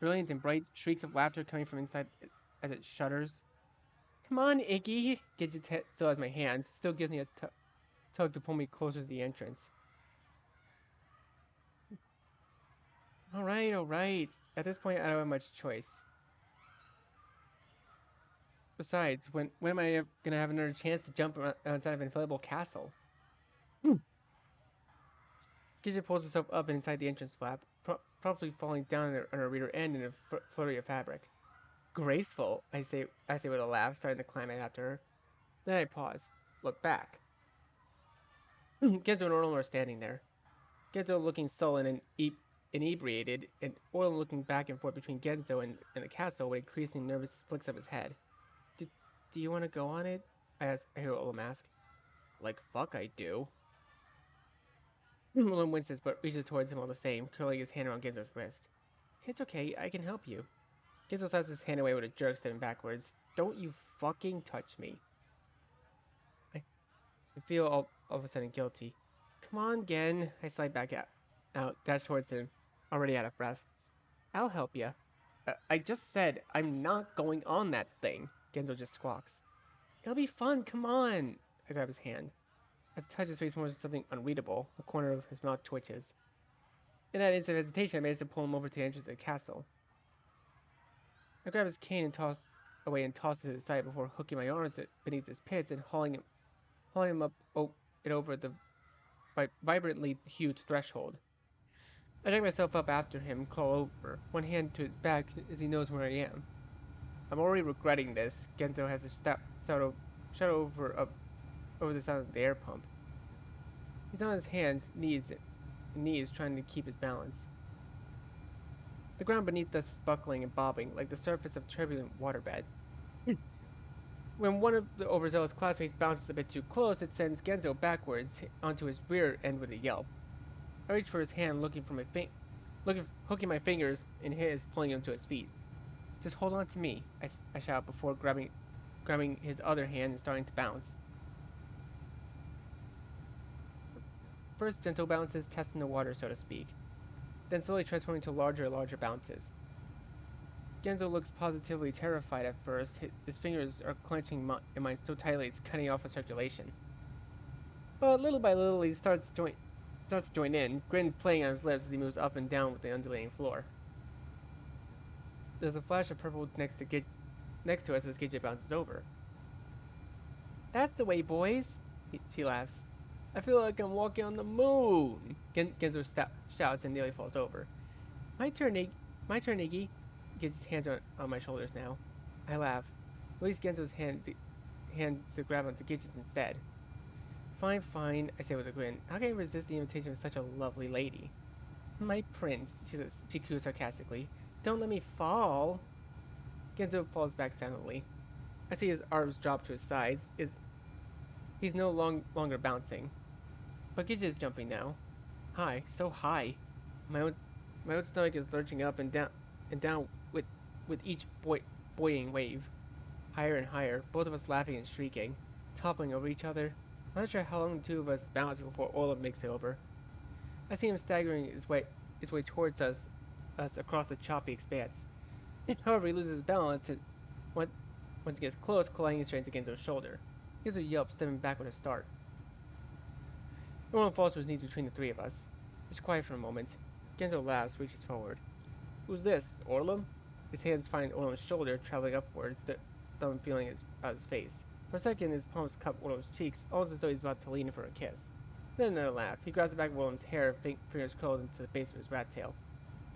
and bright shrieks of laughter coming from inside as it shudders. Come on, Iggy! Gidget still has my hand, still gives me a tug to pull me closer to the entrance. Alright. At this point, I don't have much choice. Besides, when am I gonna have another chance to jump outside of an inflatable castle? Gidget pulls herself up inside the entrance flap, promptly falling down on her rear end in a flurry of fabric. Graceful, I say with a laugh, starting to climb out after her. Then I pause, look back. Genzo and Orlum are standing there. Genzo looking sullen and inebriated, and Orlum looking back and forth between Genzo and the castle with increasing nervous flicks of his head. Do you want to go on it? I hear Orlum ask. Like fuck I do. Orlum winces but reaches towards him all the same, curling his hand around Genzo's wrist. It's okay, I can help you. Genzo slides his hand away with a jerk, stepping backwards. Don't you fucking touch me. I feel all of a sudden guilty. Come on, Gen. I slide back out, dash towards him, already out of breath. I'll help you. I just said I'm not going on that thing. Genzo just squawks. It'll be fun, come on. I grab his hand. As I touch his face more something unreadable, a corner of his mouth twitches. In that instant of hesitation, I manage to pull him over to the entrance of the castle. I grab his cane and toss it aside before hooking my arms beneath his pits and hauling him up over the vibrantly hued threshold. I drag myself up after him, crawl over, one hand to his back as he knows where I am. I'm already regretting this. Genzo has a shadow over the sound of the air pump. He's on his hands, knees, trying to keep his balance. The ground beneath us is buckling and bobbing like the surface of a turbulent waterbed. When one of the overzealous classmates bounces a bit too close, it sends Genzo backwards onto his rear end with a yelp. I reach for his hand, hooking my fingers in his, pulling him to his feet. Just hold on to me, I shout before grabbing his other hand and starting to bounce. First gentle bounces, testing the water, so to speak, then slowly transforming to larger and larger bounces. Genzo looks positively terrified at first. His fingers are clenching in mine so tightly it's cutting off the circulation. But little by little he starts to join in, grin playing on his lips as he moves up and down with the undulating floor. There's a flash of purple next to us as Gidget bounces over. That's the way, boys, she laughs. I feel like I'm walking on the moon. Genzo shouts and nearly falls over. My turn, Iggy. Gets his hands on my shoulders now. I laugh. Release Genzo's hand to grab onto Gidget instead. Fine, fine, I say with a grin. How can I resist the invitation of such a lovely lady? My prince, she says, she coos sarcastically. Don't let me fall. Genzo falls back silently. I see his arms drop to his sides. He's no longer bouncing. But Gidget is jumping now. High, so high. My own my own stomach is lurching up and down with each buoying wave. Higher and higher, both of us laughing and shrieking, toppling over each other. I'm not sure how long the two of us bounce before Ola makes it over. I see him staggering his way towards us across the choppy expanse. However, he loses his balance and once he gets close, colliding straight into Genzo's shoulder. Genzo yelps, stepping back with a start. Everyone falls to his knees between the three of us. It's quiet for a moment. Genzo laughs, reaches forward. Who's this, Orlum? His hands find Orlum's shoulder, traveling upwards, the thumb feeling his face. For a second, his palms cup Orlum's cheeks, almost as though he's about to lean in for a kiss. Then another laugh. He grabs the back of Orlum's hair, fingers curled into the base of his rat tail.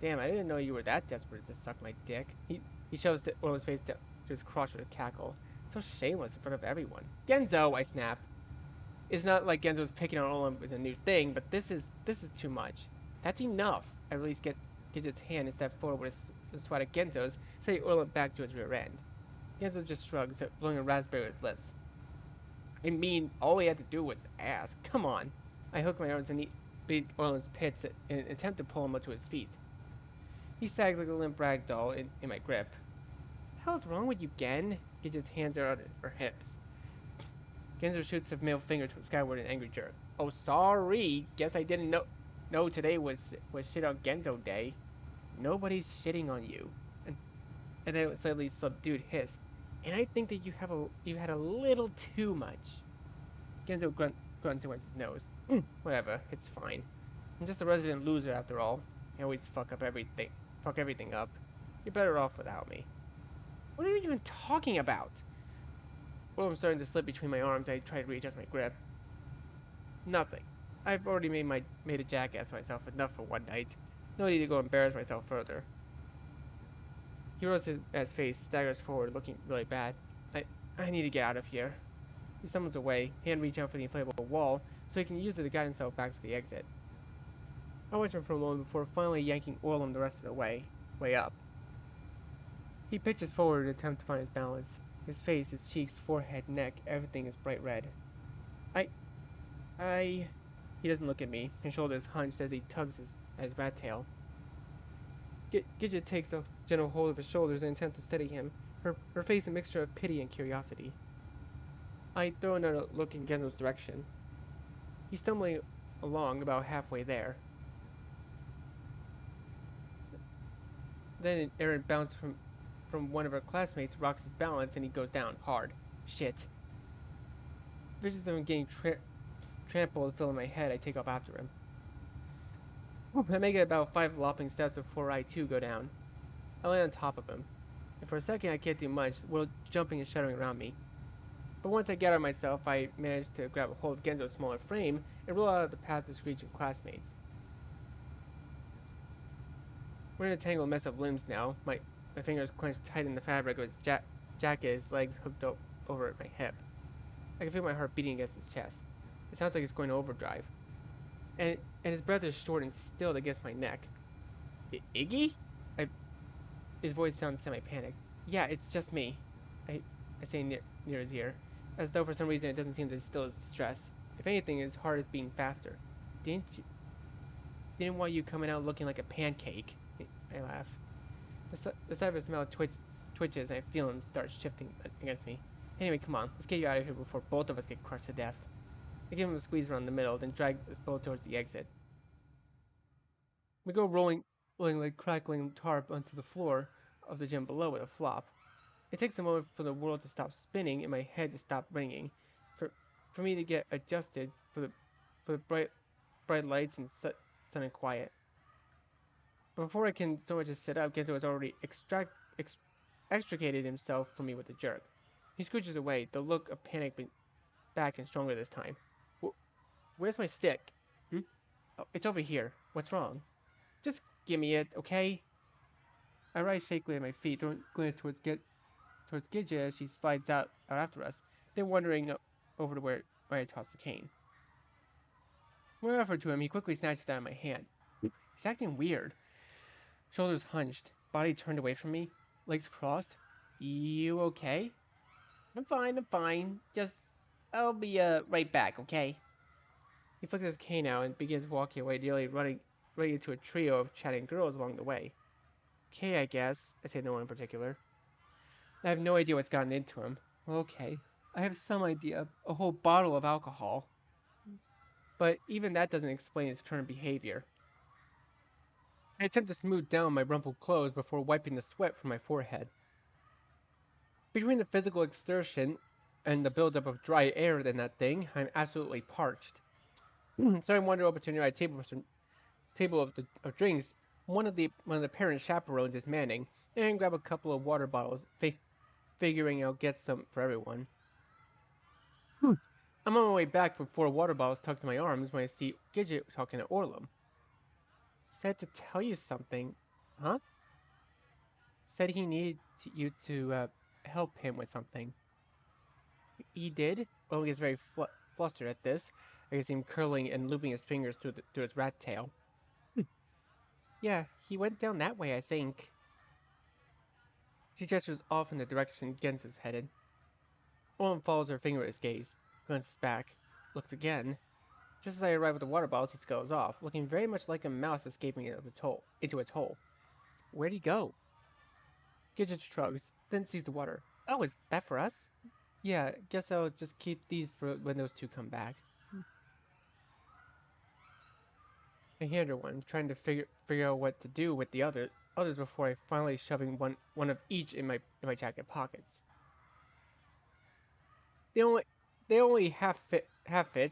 Damn, I didn't know you were that desperate to suck my dick. He shoves Orlum's face down to his crotch with a cackle. So shameless in front of everyone. Genzo, I snap. It's not like Genzo's picking on Orlum is a new thing, but this is too much. That's enough. I release Gidget's hand and step forward with a swat at Genzo's, sending Orlum back to his rear end. Genzo just shrugs, blowing a raspberry with his lips. I mean, all he had to do was ask. Come on. I hook my arms beneath Orlum's pits in an attempt to pull him up to his feet. He sags like a limp rag doll in my grip. What the hell's wrong with you, Gen? Gidget's hands are on her hips. Genzo shoots a middle finger skyward in an angry jerk. Oh, sorry. Guess I didn't know today was shit on Genzo day. Nobody's shitting on you. And then a slightly subdued hiss. And I think that you had a little too much. Genzo grunts and wipes his nose. Whatever, it's fine. I'm just a resident loser after all. I always fuck everything up. You're better off without me. What are you even talking about? Well, I'm starting to slip between my arms. I try to readjust my grip. Nothing. I've already made a jackass of myself enough for one night. No need to go embarrass myself further. He rolls his face, staggers forward, looking really bad. I need to get out of here. He stumbles away, hand reaching out for the inflatable wall, so he can use it to guide himself back to the exit. I watch him for a moment before finally yanking Orlum the rest of the way up. He pitches forward to attempt to find his balance. His face, his cheeks, forehead, neck, everything is bright red. I I He doesn't look at me, his shoulders hunched as he tugs at his rat tail. Gidget takes a gentle hold of his shoulders in an attempt to steady him, her face a mixture of pity and curiosity. I throw another look in Genzo's direction. He's stumbling along about halfway there. Then an errant bounce from one of our classmates rocks his balance and he goes down hard. Shit. Visions of him getting trampled fill in my head. I take off after him. I make it about 5 lopping steps before I too go down. I land on top of him, and for a second I can't do much, the world jumping and shuddering around me. But once I gather myself, I manage to grab a hold of Genzo's smaller frame and roll out of the path of screeching classmates. We're in a tangled mess of limbs now, my fingers clenched tight in the fabric of his jacket, his legs hooked over at my hip. I can feel my heart beating against his chest. It sounds like it's going to overdrive. And his breath is short and stilled against my neck. Iggy? I His voice sounds semi-panicked. Yeah, it's just me. I say near his ear, as though for some reason it doesn't seem to distill his distress. If anything, his heart is beating faster. Didn't want you coming out looking like a pancake. I laugh. The side of his mouth twitches, and I feel him start shifting against me. Anyway, come on, let's get you out of here before both of us get crushed to death. I give him a squeeze around the middle, then drag us both towards the exit. We go rolling like crackling tarp onto the floor of the gym below with a flop. It takes a moment for the world to stop spinning and my head to stop ringing, for me to get adjusted for the bright lights and sudden quiet. But before I can so much as sit up, Gento has already extricated himself from me with a jerk. He scooches away, the look of panic back and stronger this time. Where's my stick? Hmm? Oh, it's over here. What's wrong? Just give me it, okay? I rise shakily at my feet, throwing a glance towards Gidget as she slides out after us, then wandering over to where I toss the cane. When I offered to him, he quickly snatched it out of my hand. He's acting weird. Shoulders hunched, body turned away from me, legs crossed. You okay? I'm fine. Just, I'll be, right back, okay? He flicks his cane out and begins walking away, nearly running into a trio of chatting girls along the way. Okay, I guess. I say no one in particular. I have no idea what's gotten into him. Okay. I have some idea. A whole bottle of alcohol. But even that doesn't explain his current behavior. I attempt to smooth down my rumpled clothes before wiping the sweat from my forehead. Between the physical exertion and the buildup of dry air in that thing, I'm absolutely parched. So I wander over to a nearby table of drinks. One of the parent chaperones is manning, and grab a couple of water bottles, figuring I'll get some for everyone. I'm on my way back with 4 water bottles tucked in my arms when I see Gidget talking to Orlum. Said to tell you something. Huh? Said he needed you to help him with something. He did? Orlum gets very flustered at this. I can see him curling and looping his fingers through his rat tail. Yeah, he went down that way, I think. She gestures off in the direction Gens is headed. Orlum follows her finger with his gaze, glances back, looks again. Just as I arrive with the water bottles, he scurries off, looking very much like a mouse escaping into its hole. Where'd he go? Gidget shrugs, then sees the water. Oh, is that for us? Yeah, guess I'll just keep these for when those two come back. I hand her one, trying to figure out what to do with the others before I finally shoving one of each in my jacket pockets. They only they only half fit,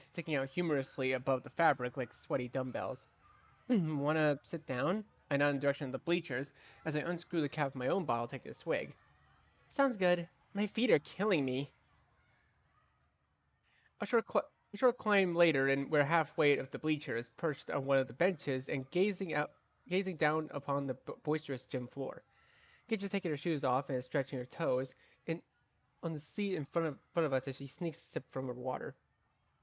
sticking out humorously above the fabric like sweaty dumbbells. Wanna sit down? I nod in the direction of the bleachers as I unscrew the cap of my own bottle, taking a swig. Sounds good. My feet are killing me. A short climb later, and we're halfway up the bleachers, perched on one of the benches and gazing down upon the boisterous gym floor. Gidget's taking her shoes off and is stretching her toes, and on the seat in front of us as she sneaks a sip from her water.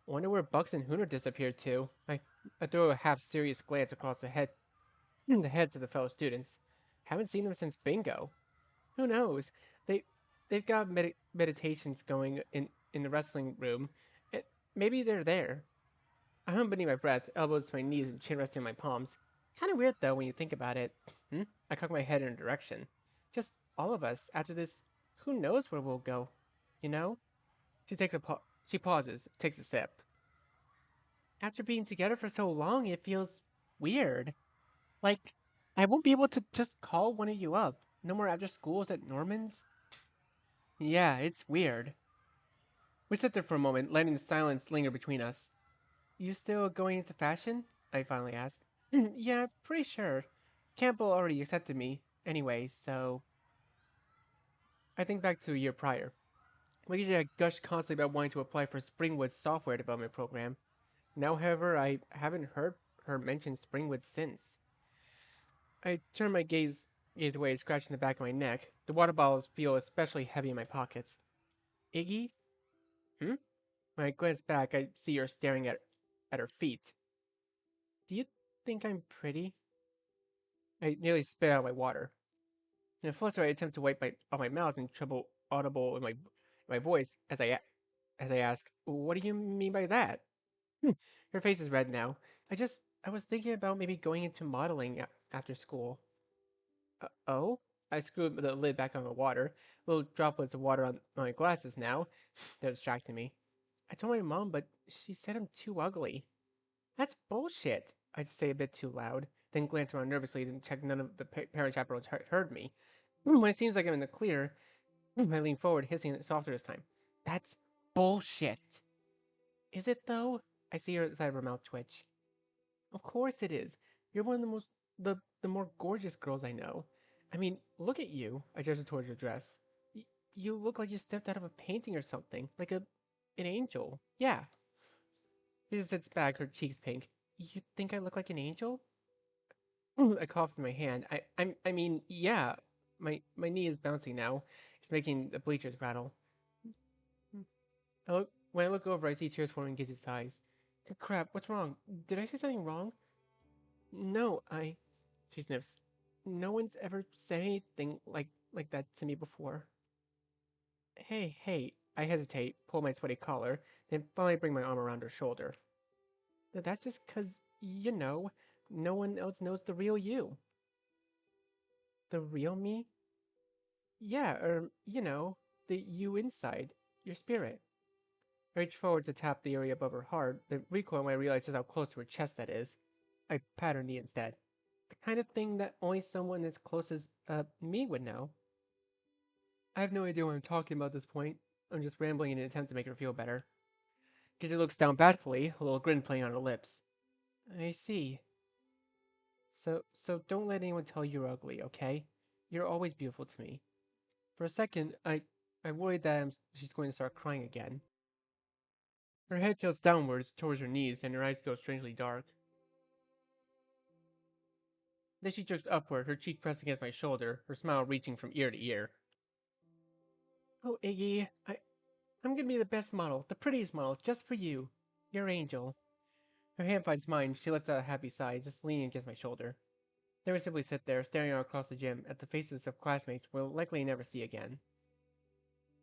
I wonder where Bucks and Hooner disappeared to. I throw a half serious glance across the heads of the fellow students. Haven't seen them since bingo. Who knows? They they've got meditations going in the wrestling room. And maybe they're there. I hum beneath my breath, elbows to my knees and chin resting on my palms. Kind of weird though when you think about it. I cock my head in a direction. Just all of us after this. Who knows where we'll go? You know? She pauses, takes a sip. After being together for so long, it feels weird. Like I won't be able to just call one of you up. No more after schools at Norman's. Yeah, it's weird. We sit there for a moment, letting the silence linger between us. You still going into fashion? I finally ask. Yeah, pretty sure. Campbell already accepted me, anyway, so. I think back to a year prior. We usually had gushed constantly about wanting to apply for Springwood's software development program. Now, however, I haven't heard her mention Springwood since. I turn my gaze away, scratching the back of my neck. The water bottles feel especially heavy in my pockets. Iggy? Hmm? When I glance back, I see her staring at her feet. Do you think I'm pretty? I nearly spit out my water. In a flutter, I attempt to wipe my mouth and trouble audible in my voice as I ask, "What do you mean by that?" Her face is red now. I was thinking about maybe going into modeling after school. Oh? I screw the lid back on the water. Little droplets of water on my glasses now. They're distracting me. I told my mom, but she said I'm too ugly. That's bullshit. I say a bit too loud, then glance around nervously to check none of the parent chaperones heard me. When it seems like I'm in the clear, I lean forward, hissing it softer this time. That's bullshit. Is it though? I see her side of her mouth twitch. Of course it is. You're one of the more gorgeous girls I know. I mean, look at you. I gesture towards your dress. You look like you stepped out of a painting or something, like an angel. Yeah. She just sits back, her cheeks pink. You think I look like an angel? I cough in my hand. I mean, yeah. My knee is bouncing now. It's making the bleachers rattle. When I look over, I see tears forming in Gidget's eyes. Crap, what's wrong? Did I say something wrong? No, I... She sniffs. No one's ever said anything like that to me before. Hey, I hesitate, pull my sweaty collar, then finally bring my arm around her shoulder. That's just 'cause, no one else knows the real you. The real me? Yeah, the you inside, your spirit. I reach forward to tap the area above her heart, but recoil when I realize just how close to her chest that is. I pat her knee instead. The kind of thing that only someone as close as, me would know. I have no idea what I'm talking about at this point. I'm just rambling in an attempt to make her feel better. Kitty looks down bashfully, a little grin playing on her lips. I see. So don't let anyone tell you you're ugly, okay? You're always beautiful to me. For a second, I worried that she's going to start crying again. Her head tilts downwards towards her knees, and her eyes go strangely dark. Then she jerks upward, her cheek pressed against my shoulder, her smile reaching from ear to ear. Oh, Iggy, I'm gonna be the best model, the prettiest model, just for you. Your angel. Her hand finds mine, she lets out a happy sigh, just leaning against my shoulder. Then we simply sit there, staring out across the gym at the faces of classmates we'll likely never see again.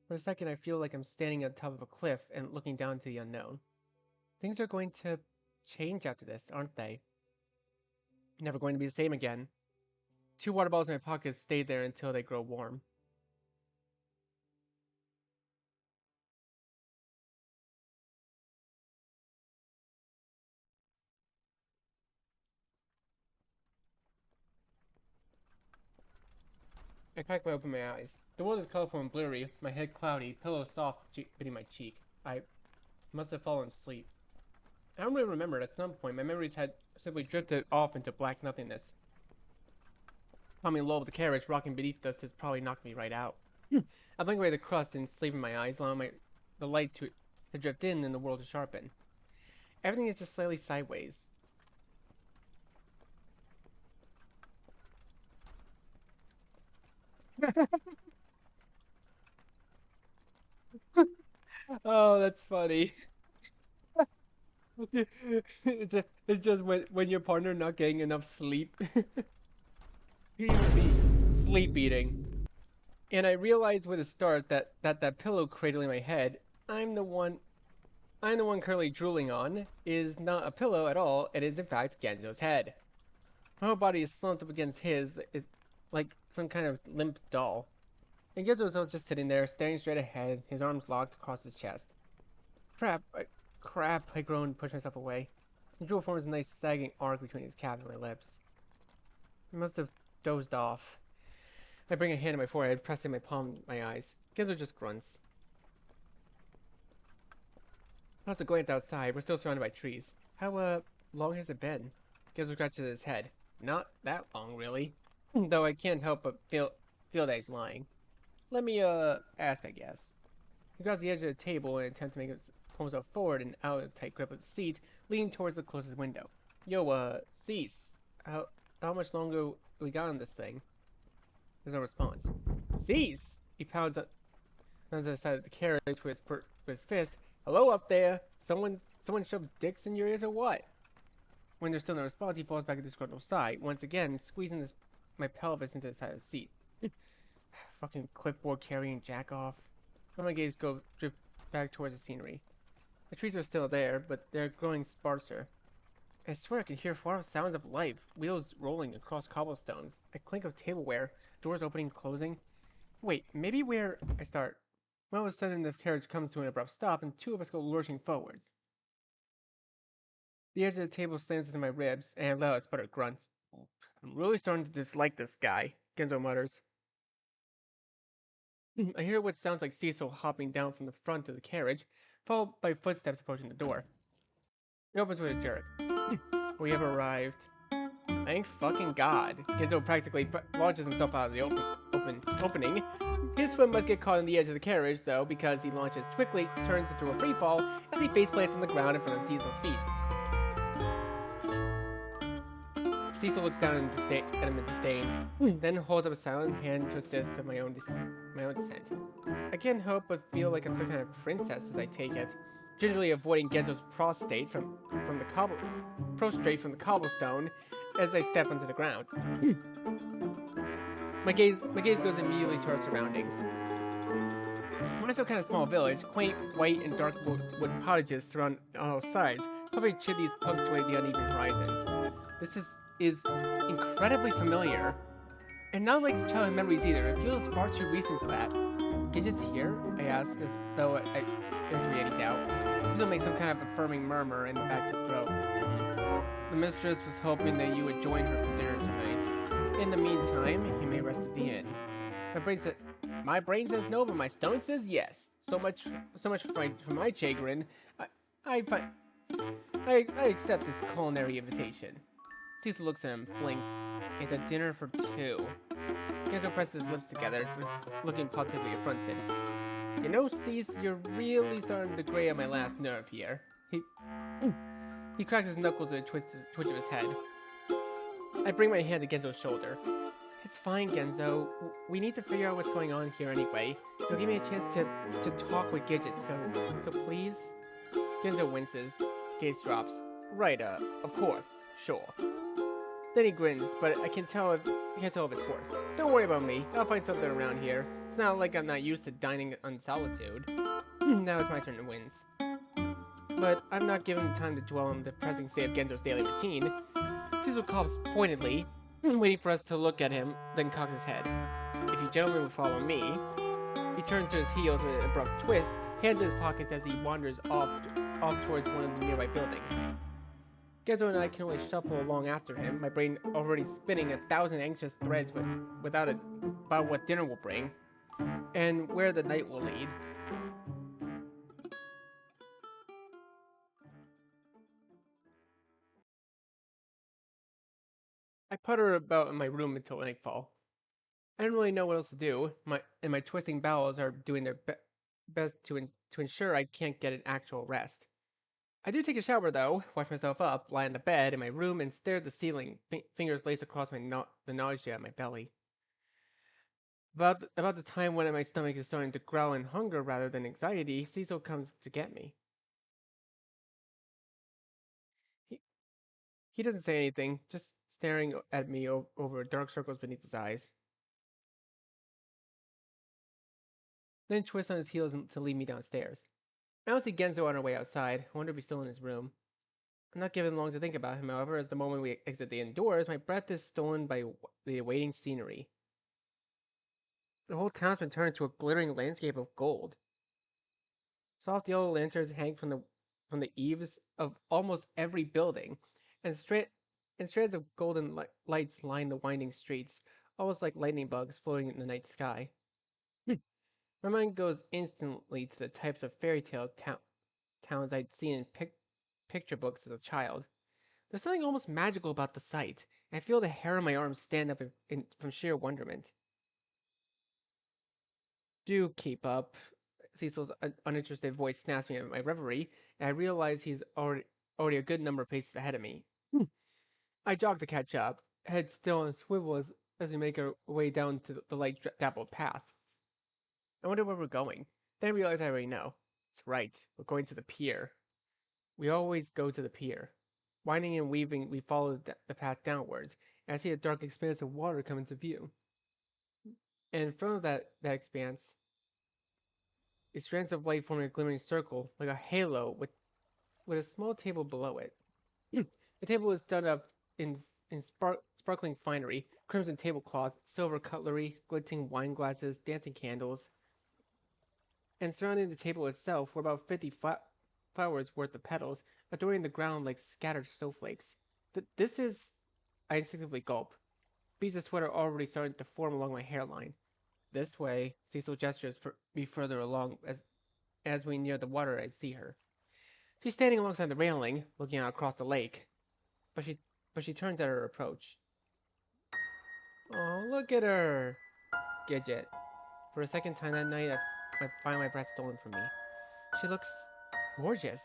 For a second, I feel like I'm standing on top of a cliff and looking down into the unknown. Things are going to change after this, aren't they? Never going to be the same again. 2 water bottles in my pockets stay there until they grow warm. I crack open my eyes. The world is colorful and blurry, my head cloudy, pillow soft beneath my cheek. I must have fallen asleep. I don't really remember it. At some point, my memories had simply drifted off into black nothingness. Tommy low of the carriage rocking beneath us has probably knocked me right out. I blink away the crust and sleep in my eyes, allowing the light to drift in and the world to sharpen. Everything is just slightly sideways. Oh, that's funny. It's just when your partner not getting enough sleep. You even be sleep eating. And I realized with a start that pillow cradling my head, I'm the one currently drooling on, is not a pillow at all, it is in fact Genzo's head. My whole body is slumped up against his, it's like some kind of limp doll. And Genzo was just sitting there, staring straight ahead, his arms locked across his chest. Crap, I groan and push myself away. The drool forms a nice sagging arc between his calves and my lips. I must have dozed off. I bring a hand to my forehead, pressing my palm to my eyes. Genzo just grunts. I have to glance outside. We're still surrounded by trees. How, long has it been? Genzo scratches his head. Not that long, really. Though I can't help but feel that he's lying. Let me, ask, I guess. He grabs the edge of the table and attempts to make himself forward and out of a tight grip of the seat, leaning towards the closest window. Yo, cease. How much longer we got on this thing? There's no response. Cease! He pounds on the side of the carriage with his fist. Hello up there! Someone shoved dicks in your ears or what? When there's still no response, he falls back into his disgruntled sigh, once again squeezing my pelvis into the side of the seat. Fucking clipboard carrying jack off. Let my gaze drift back towards the scenery. The trees are still there, but they're growing sparser. I swear I can hear far off sounds of life, wheels rolling across cobblestones, a clink of tableware, doors opening and closing. Wait, maybe we're... I start. When all of a sudden the carriage comes to an abrupt stop and 2 of us go lurching forwards. The edge of the table slams into my ribs, and I let out a sputtered grunt. I'm really starting to dislike this guy, Genzo mutters. I hear what sounds like Cecil hopping down from the front of the carriage, followed by footsteps approaching the door. It opens with a jerk. We have arrived. Thank fucking God. Genzo practically launches himself out of the opening. His foot must get caught on the edge of the carriage, though, because he launches quickly, turns into a free fall as he faceplants on the ground in front of Cecil's feet. Cecil looks down at him in disdain, then holds up a silent hand to assist in my own descent. I can't help but feel like I'm some kind of princess as I take it. gingerly avoiding Genzo's prostrate from the cobblestone as I step onto the ground. My gaze goes immediately to our surroundings. We're in some kind of small village. Quaint, white, and dark wood cottages surround on all sides. Puffy chimneys punctuate the uneven horizon. This is incredibly familiar, and not like childhood memories either. It feels far too recent for that. Gidget's here? I ask, as though I don't give me any doubt. Cecil makes some kind of affirming murmur in the back of his throat. The mistress was hoping that you would join her for dinner tonight. In the meantime, you may rest at the inn. My brain says no, but my stomach says yes. So much for my chagrin. I, I accept this culinary invitation. Cecil looks at him, blinks. It's a dinner for two. Genzo presses his lips together, looking positively affronted. You know, Cease, you're really starting to gray on my last nerve here. He cracks his knuckles with a twitch of his head. I bring my hand to Genzo's shoulder. It's fine, Genzo. We need to figure out what's going on here anyway. It'll give me a chance to talk with Gidget, so please? Genzo winces. Gaze drops. Right, of course. Sure. Then he grins, but I can't tell if it's forced. Don't worry about me. I'll find something around here. It's not like I'm not used to dining on solitude. Now it's my turn to wince. But I'm not given time to dwell on the depressing state of Genzo's daily routine. Cecil coughs pointedly, waiting for us to look at him, then cocks his head. If you gentlemen will follow me. He turns to his heels with an abrupt twist, hands in his pockets as he wanders off towards one of the nearby buildings. Genzo and I can only shuffle along after him, my brain already spinning 1,000 anxious threads about what dinner will bring, and where the night will lead. I putter about in my room until nightfall. I don't really know what else to do, my twisting bowels are doing their best to ensure I can't get an actual rest. I do take a shower though, wash myself up, lie on the bed in my room, and stare at the ceiling, fingers laced across the nausea at my belly. About the time when my stomach is starting to growl in hunger rather than anxiety, Cecil comes to get me. He, he doesn't say anything, just staring at me over dark circles beneath his eyes. Then twists on his heels to lead me downstairs. I don't see Genzo on our way outside. I wonder if he's still in his room. I'm not given long to think about him, however, as the moment we exit the indoors, my breath is stolen by the awaiting scenery. The whole town's been turned into a glittering landscape of gold. Soft yellow lanterns hang from the eaves of almost every building, and strands of golden lights line the winding streets, almost like lightning bugs floating in the night sky. My mind goes instantly to the types of fairy tale towns I'd seen in picture books as a child. There's something almost magical about the sight, and I feel the hair on my arms stand up from sheer wonderment. Do keep up. Cecil's uninterested voice snaps me at my reverie, and I realize he's already a good number of paces ahead of me. I jog to catch up, head still on swivel as we make our way down to the light dappled path. I wonder where we're going. Then I realize I already know. It's right, we're going to the pier. We always go to the pier. Winding and weaving, we follow the path downwards, and I see a dark expanse of water come into view. And in front of that expanse, strands of light forming a glimmering circle, like a halo, with a small table below it. The table is done up in sparkling finery, crimson tablecloth, silver cutlery, glinting wine glasses, dancing candles. And surrounding the table itself were about 50 flowers worth of petals, adorning the ground like scattered snowflakes. This is... I instinctively gulp. Beads of sweat are already starting to form along my hairline. This way, Cecil gestures me further along as we near the water. I see her. She's standing alongside the railing, looking out across the lake. But she turns at her approach. Oh, look at her! Gidget. For a second time that night, I find my breath stolen from me. She looks gorgeous.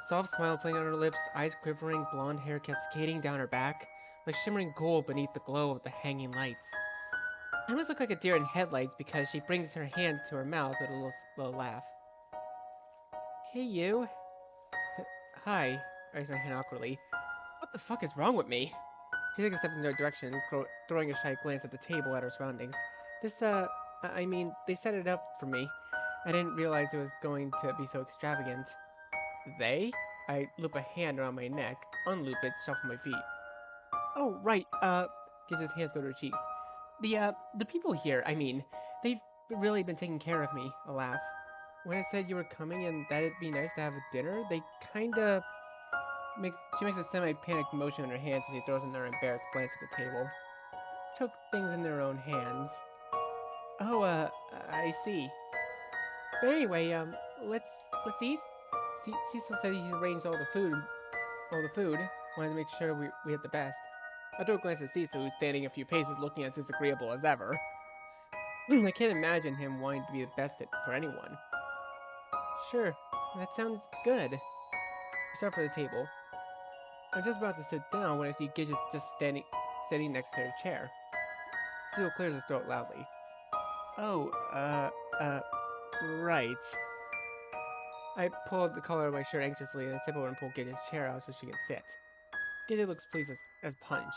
Soft smile playing on her lips, eyes quivering, blonde hair cascading down her back, like shimmering gold beneath the glow of the hanging lights. I almost look like a deer in headlights because she brings her hand to her mouth with a little laugh. Hey, you. Hi. I raise my hand awkwardly. What the fuck is wrong with me? She takes a step in their direction, throwing a shy glance at the table at her surroundings. This, I mean, they set it up for me. I didn't realize it was going to be so extravagant. They? I loop a hand around my neck, unloop it, shuffle my feet. Oh, right, gives his hands go to her cheeks. The people here, I mean, they've really been taking care of me, a laugh. When I said you were coming and that it'd be nice to have a dinner, they kinda she makes a semi-panicked motion in her hands as she throws another embarrassed glance at the table. Took things in their own hands. Oh, I see. But anyway, let's eat. Cecil said he arranged all the food. Wanted to make sure we had the best. I throw a glance at Cecil, who's standing a few paces looking as disagreeable as ever. I can't imagine him wanting to be the best for anyone. Sure, that sounds good. We start for the table. I'm just about to sit down when I see Gidget just standing next to her chair. Cecil clears his throat loudly. Oh, right. I pull the collar of my shirt anxiously and step over and pull Gidget's chair out so she can sit. Gidget looks pleased as punch.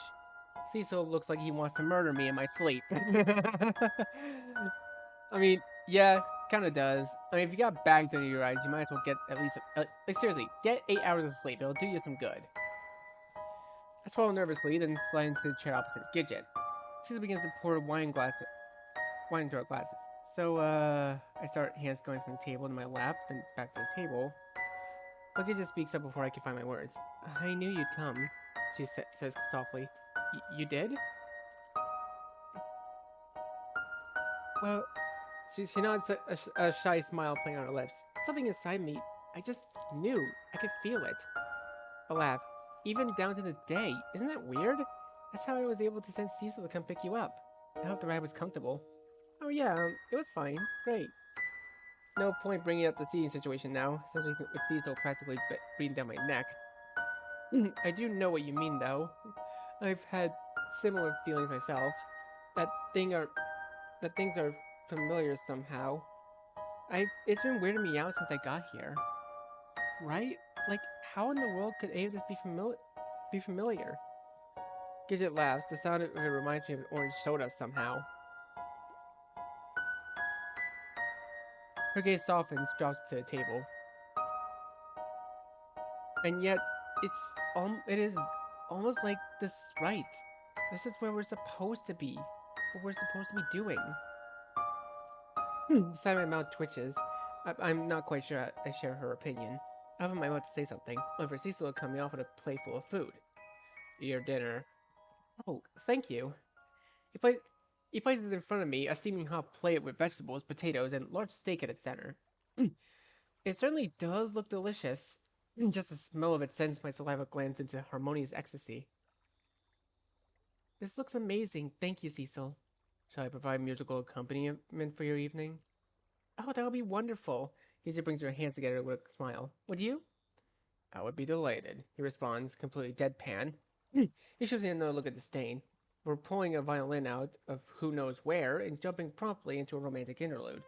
Cecil looks like he wants to murder me in my sleep. I mean, yeah, kinda does. I mean, if you got bags under your eyes, you might as well get at least, like seriously, get 8 hours of sleep. It'll do you some good. I swallow nervously, then slide into the chair opposite Gidget. Cecil begins to pour wine into our glasses. So, I start hands going from the table to my lap, then back to the table. But Gidget speaks up before I can find my words. I knew you'd come, she says softly. You did? Well, she nods, a shy smile playing on her lips. Something inside me, I just knew. I could feel it. A laugh. Even down to the day. Isn't that weird? That's how I was able to send Cecil to come pick you up. I hope the ride was comfortable. Oh yeah, it was fine. Great. No point bringing up the seating situation now, especially with Cecil practically breathing down my neck. I do know what you mean, though. I've had similar feelings myself. That thing are that things are familiar somehow. It's been weirding me out since I got here. Right? Like, how in the world could any of this be familiar? Gidget laughs. The sound of it reminds me of an orange soda somehow. Her gaze softens, drops to the table. And yet, it is almost like this is right. This is where we're supposed to be. What we're supposed to be doing. The side of my mouth twitches. I'm not quite sure I share her opinion. I open my mouth to say something, only for Cecil to cut me off with a plate full of food. Your dinner. Oh, thank you. He, pla he places it in front of me, a steaming hot plate with vegetables, potatoes, and large steak at its center. It certainly does look delicious. Just the smell of it sends my saliva glands into harmonious ecstasy. This looks amazing. Thank you, Cecil. Shall I provide musical accompaniment for your evening? Oh, that would be wonderful. Gidget brings her hands together with a smile. Would you? I would be delighted, he responds, completely deadpan. He shoots me another look of disdain. We're pulling a violin out of who knows where and jumping promptly into a romantic interlude.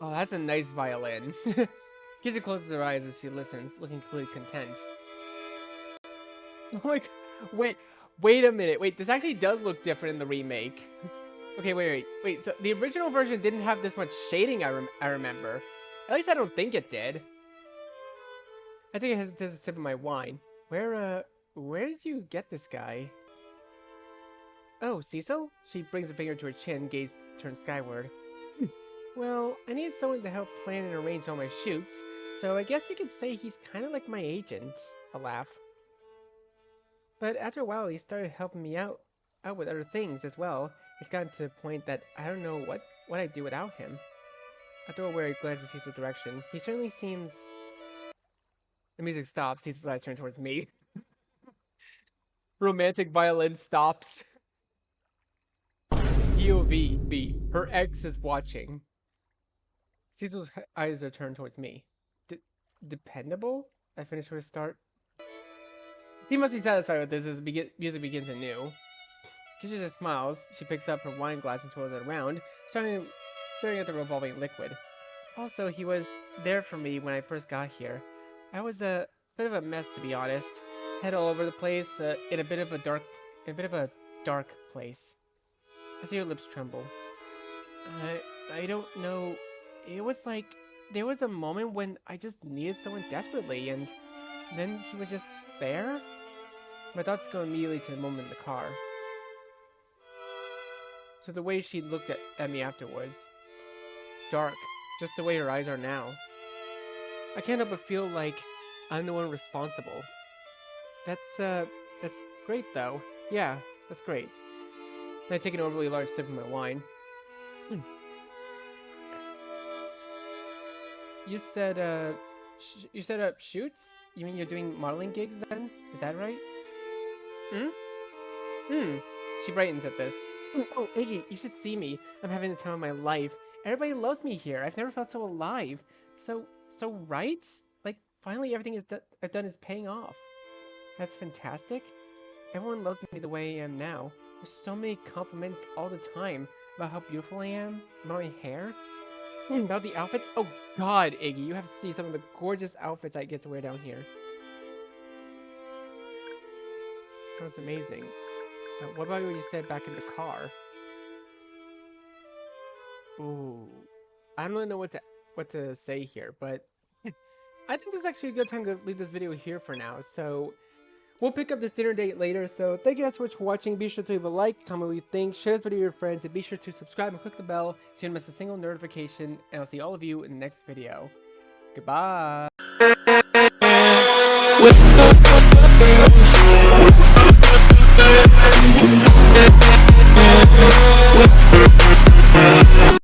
Oh, that's a nice violin. Gidget closes her eyes as she listens, looking completely content. Oh my god. Wait a minute. Wait, this actually does look different in the remake. Okay, wait. So the original version didn't have this much shading, I remember. At least I don't think it did. I take a hesitant sip of my wine. Where did you get this guy? Oh, Cecil? She brings a finger to her chin, gaze turned skyward. Well, I needed someone to help plan and arrange all my shoots, so I guess you could say he's kind of like my agent. A laugh. But after a while, he started helping me out with other things as well. It's gotten to the point that I don't know what I'd do without him. I throw a wary glance in Cecil's direction. He certainly seems... The music stops. Cecil's eyes turn towards me. Romantic violin stops. POV B. Her ex is watching. Cecil's eyes are turned towards me. Dependable? I finish her start. He must be satisfied with this as the music begins anew. She just smiles. She picks up her wine glass and swirls it around, starting staring at the revolving liquid. Also, he was there for me when I first got here. I was a bit of a mess, to be honest. Head all over the place, in a bit of a dark place. I see your lips tremble. I don't know. It was like there was a moment when I just needed someone desperately, and then he was just there. My thoughts go immediately to the moment in the car. To the way she looked at me afterwards. Dark, just the way her eyes are now. I can't help but feel like I'm the one responsible. That's great though. Yeah, that's great. Then I take an overly large sip of my wine. You said, shoots? You mean you're doing modeling gigs then? Is that right? She brightens at this. Oh, Iggy, you should see me. I'm having the time of my life. Everybody loves me here. I've never felt so alive. So right? Like, finally everything I've done is paying off. That's fantastic. Everyone loves me the way I am now. There's so many compliments all the time about how beautiful I am, about my hair, about the outfits. Oh god, Iggy, you have to see some of the gorgeous outfits I get to wear down here. Sounds amazing. What about what you said back in the car? Ooh, I don't really know what to say here, but I think this is actually a good time to leave this video here for now. So we'll pick up this dinner date later. So thank you guys so much for watching. Be sure to leave a like, comment what you think, share this video with your friends, and be sure to subscribe and click the bell so you don't miss a single notification. And I'll see all of you in the next video. Goodbye.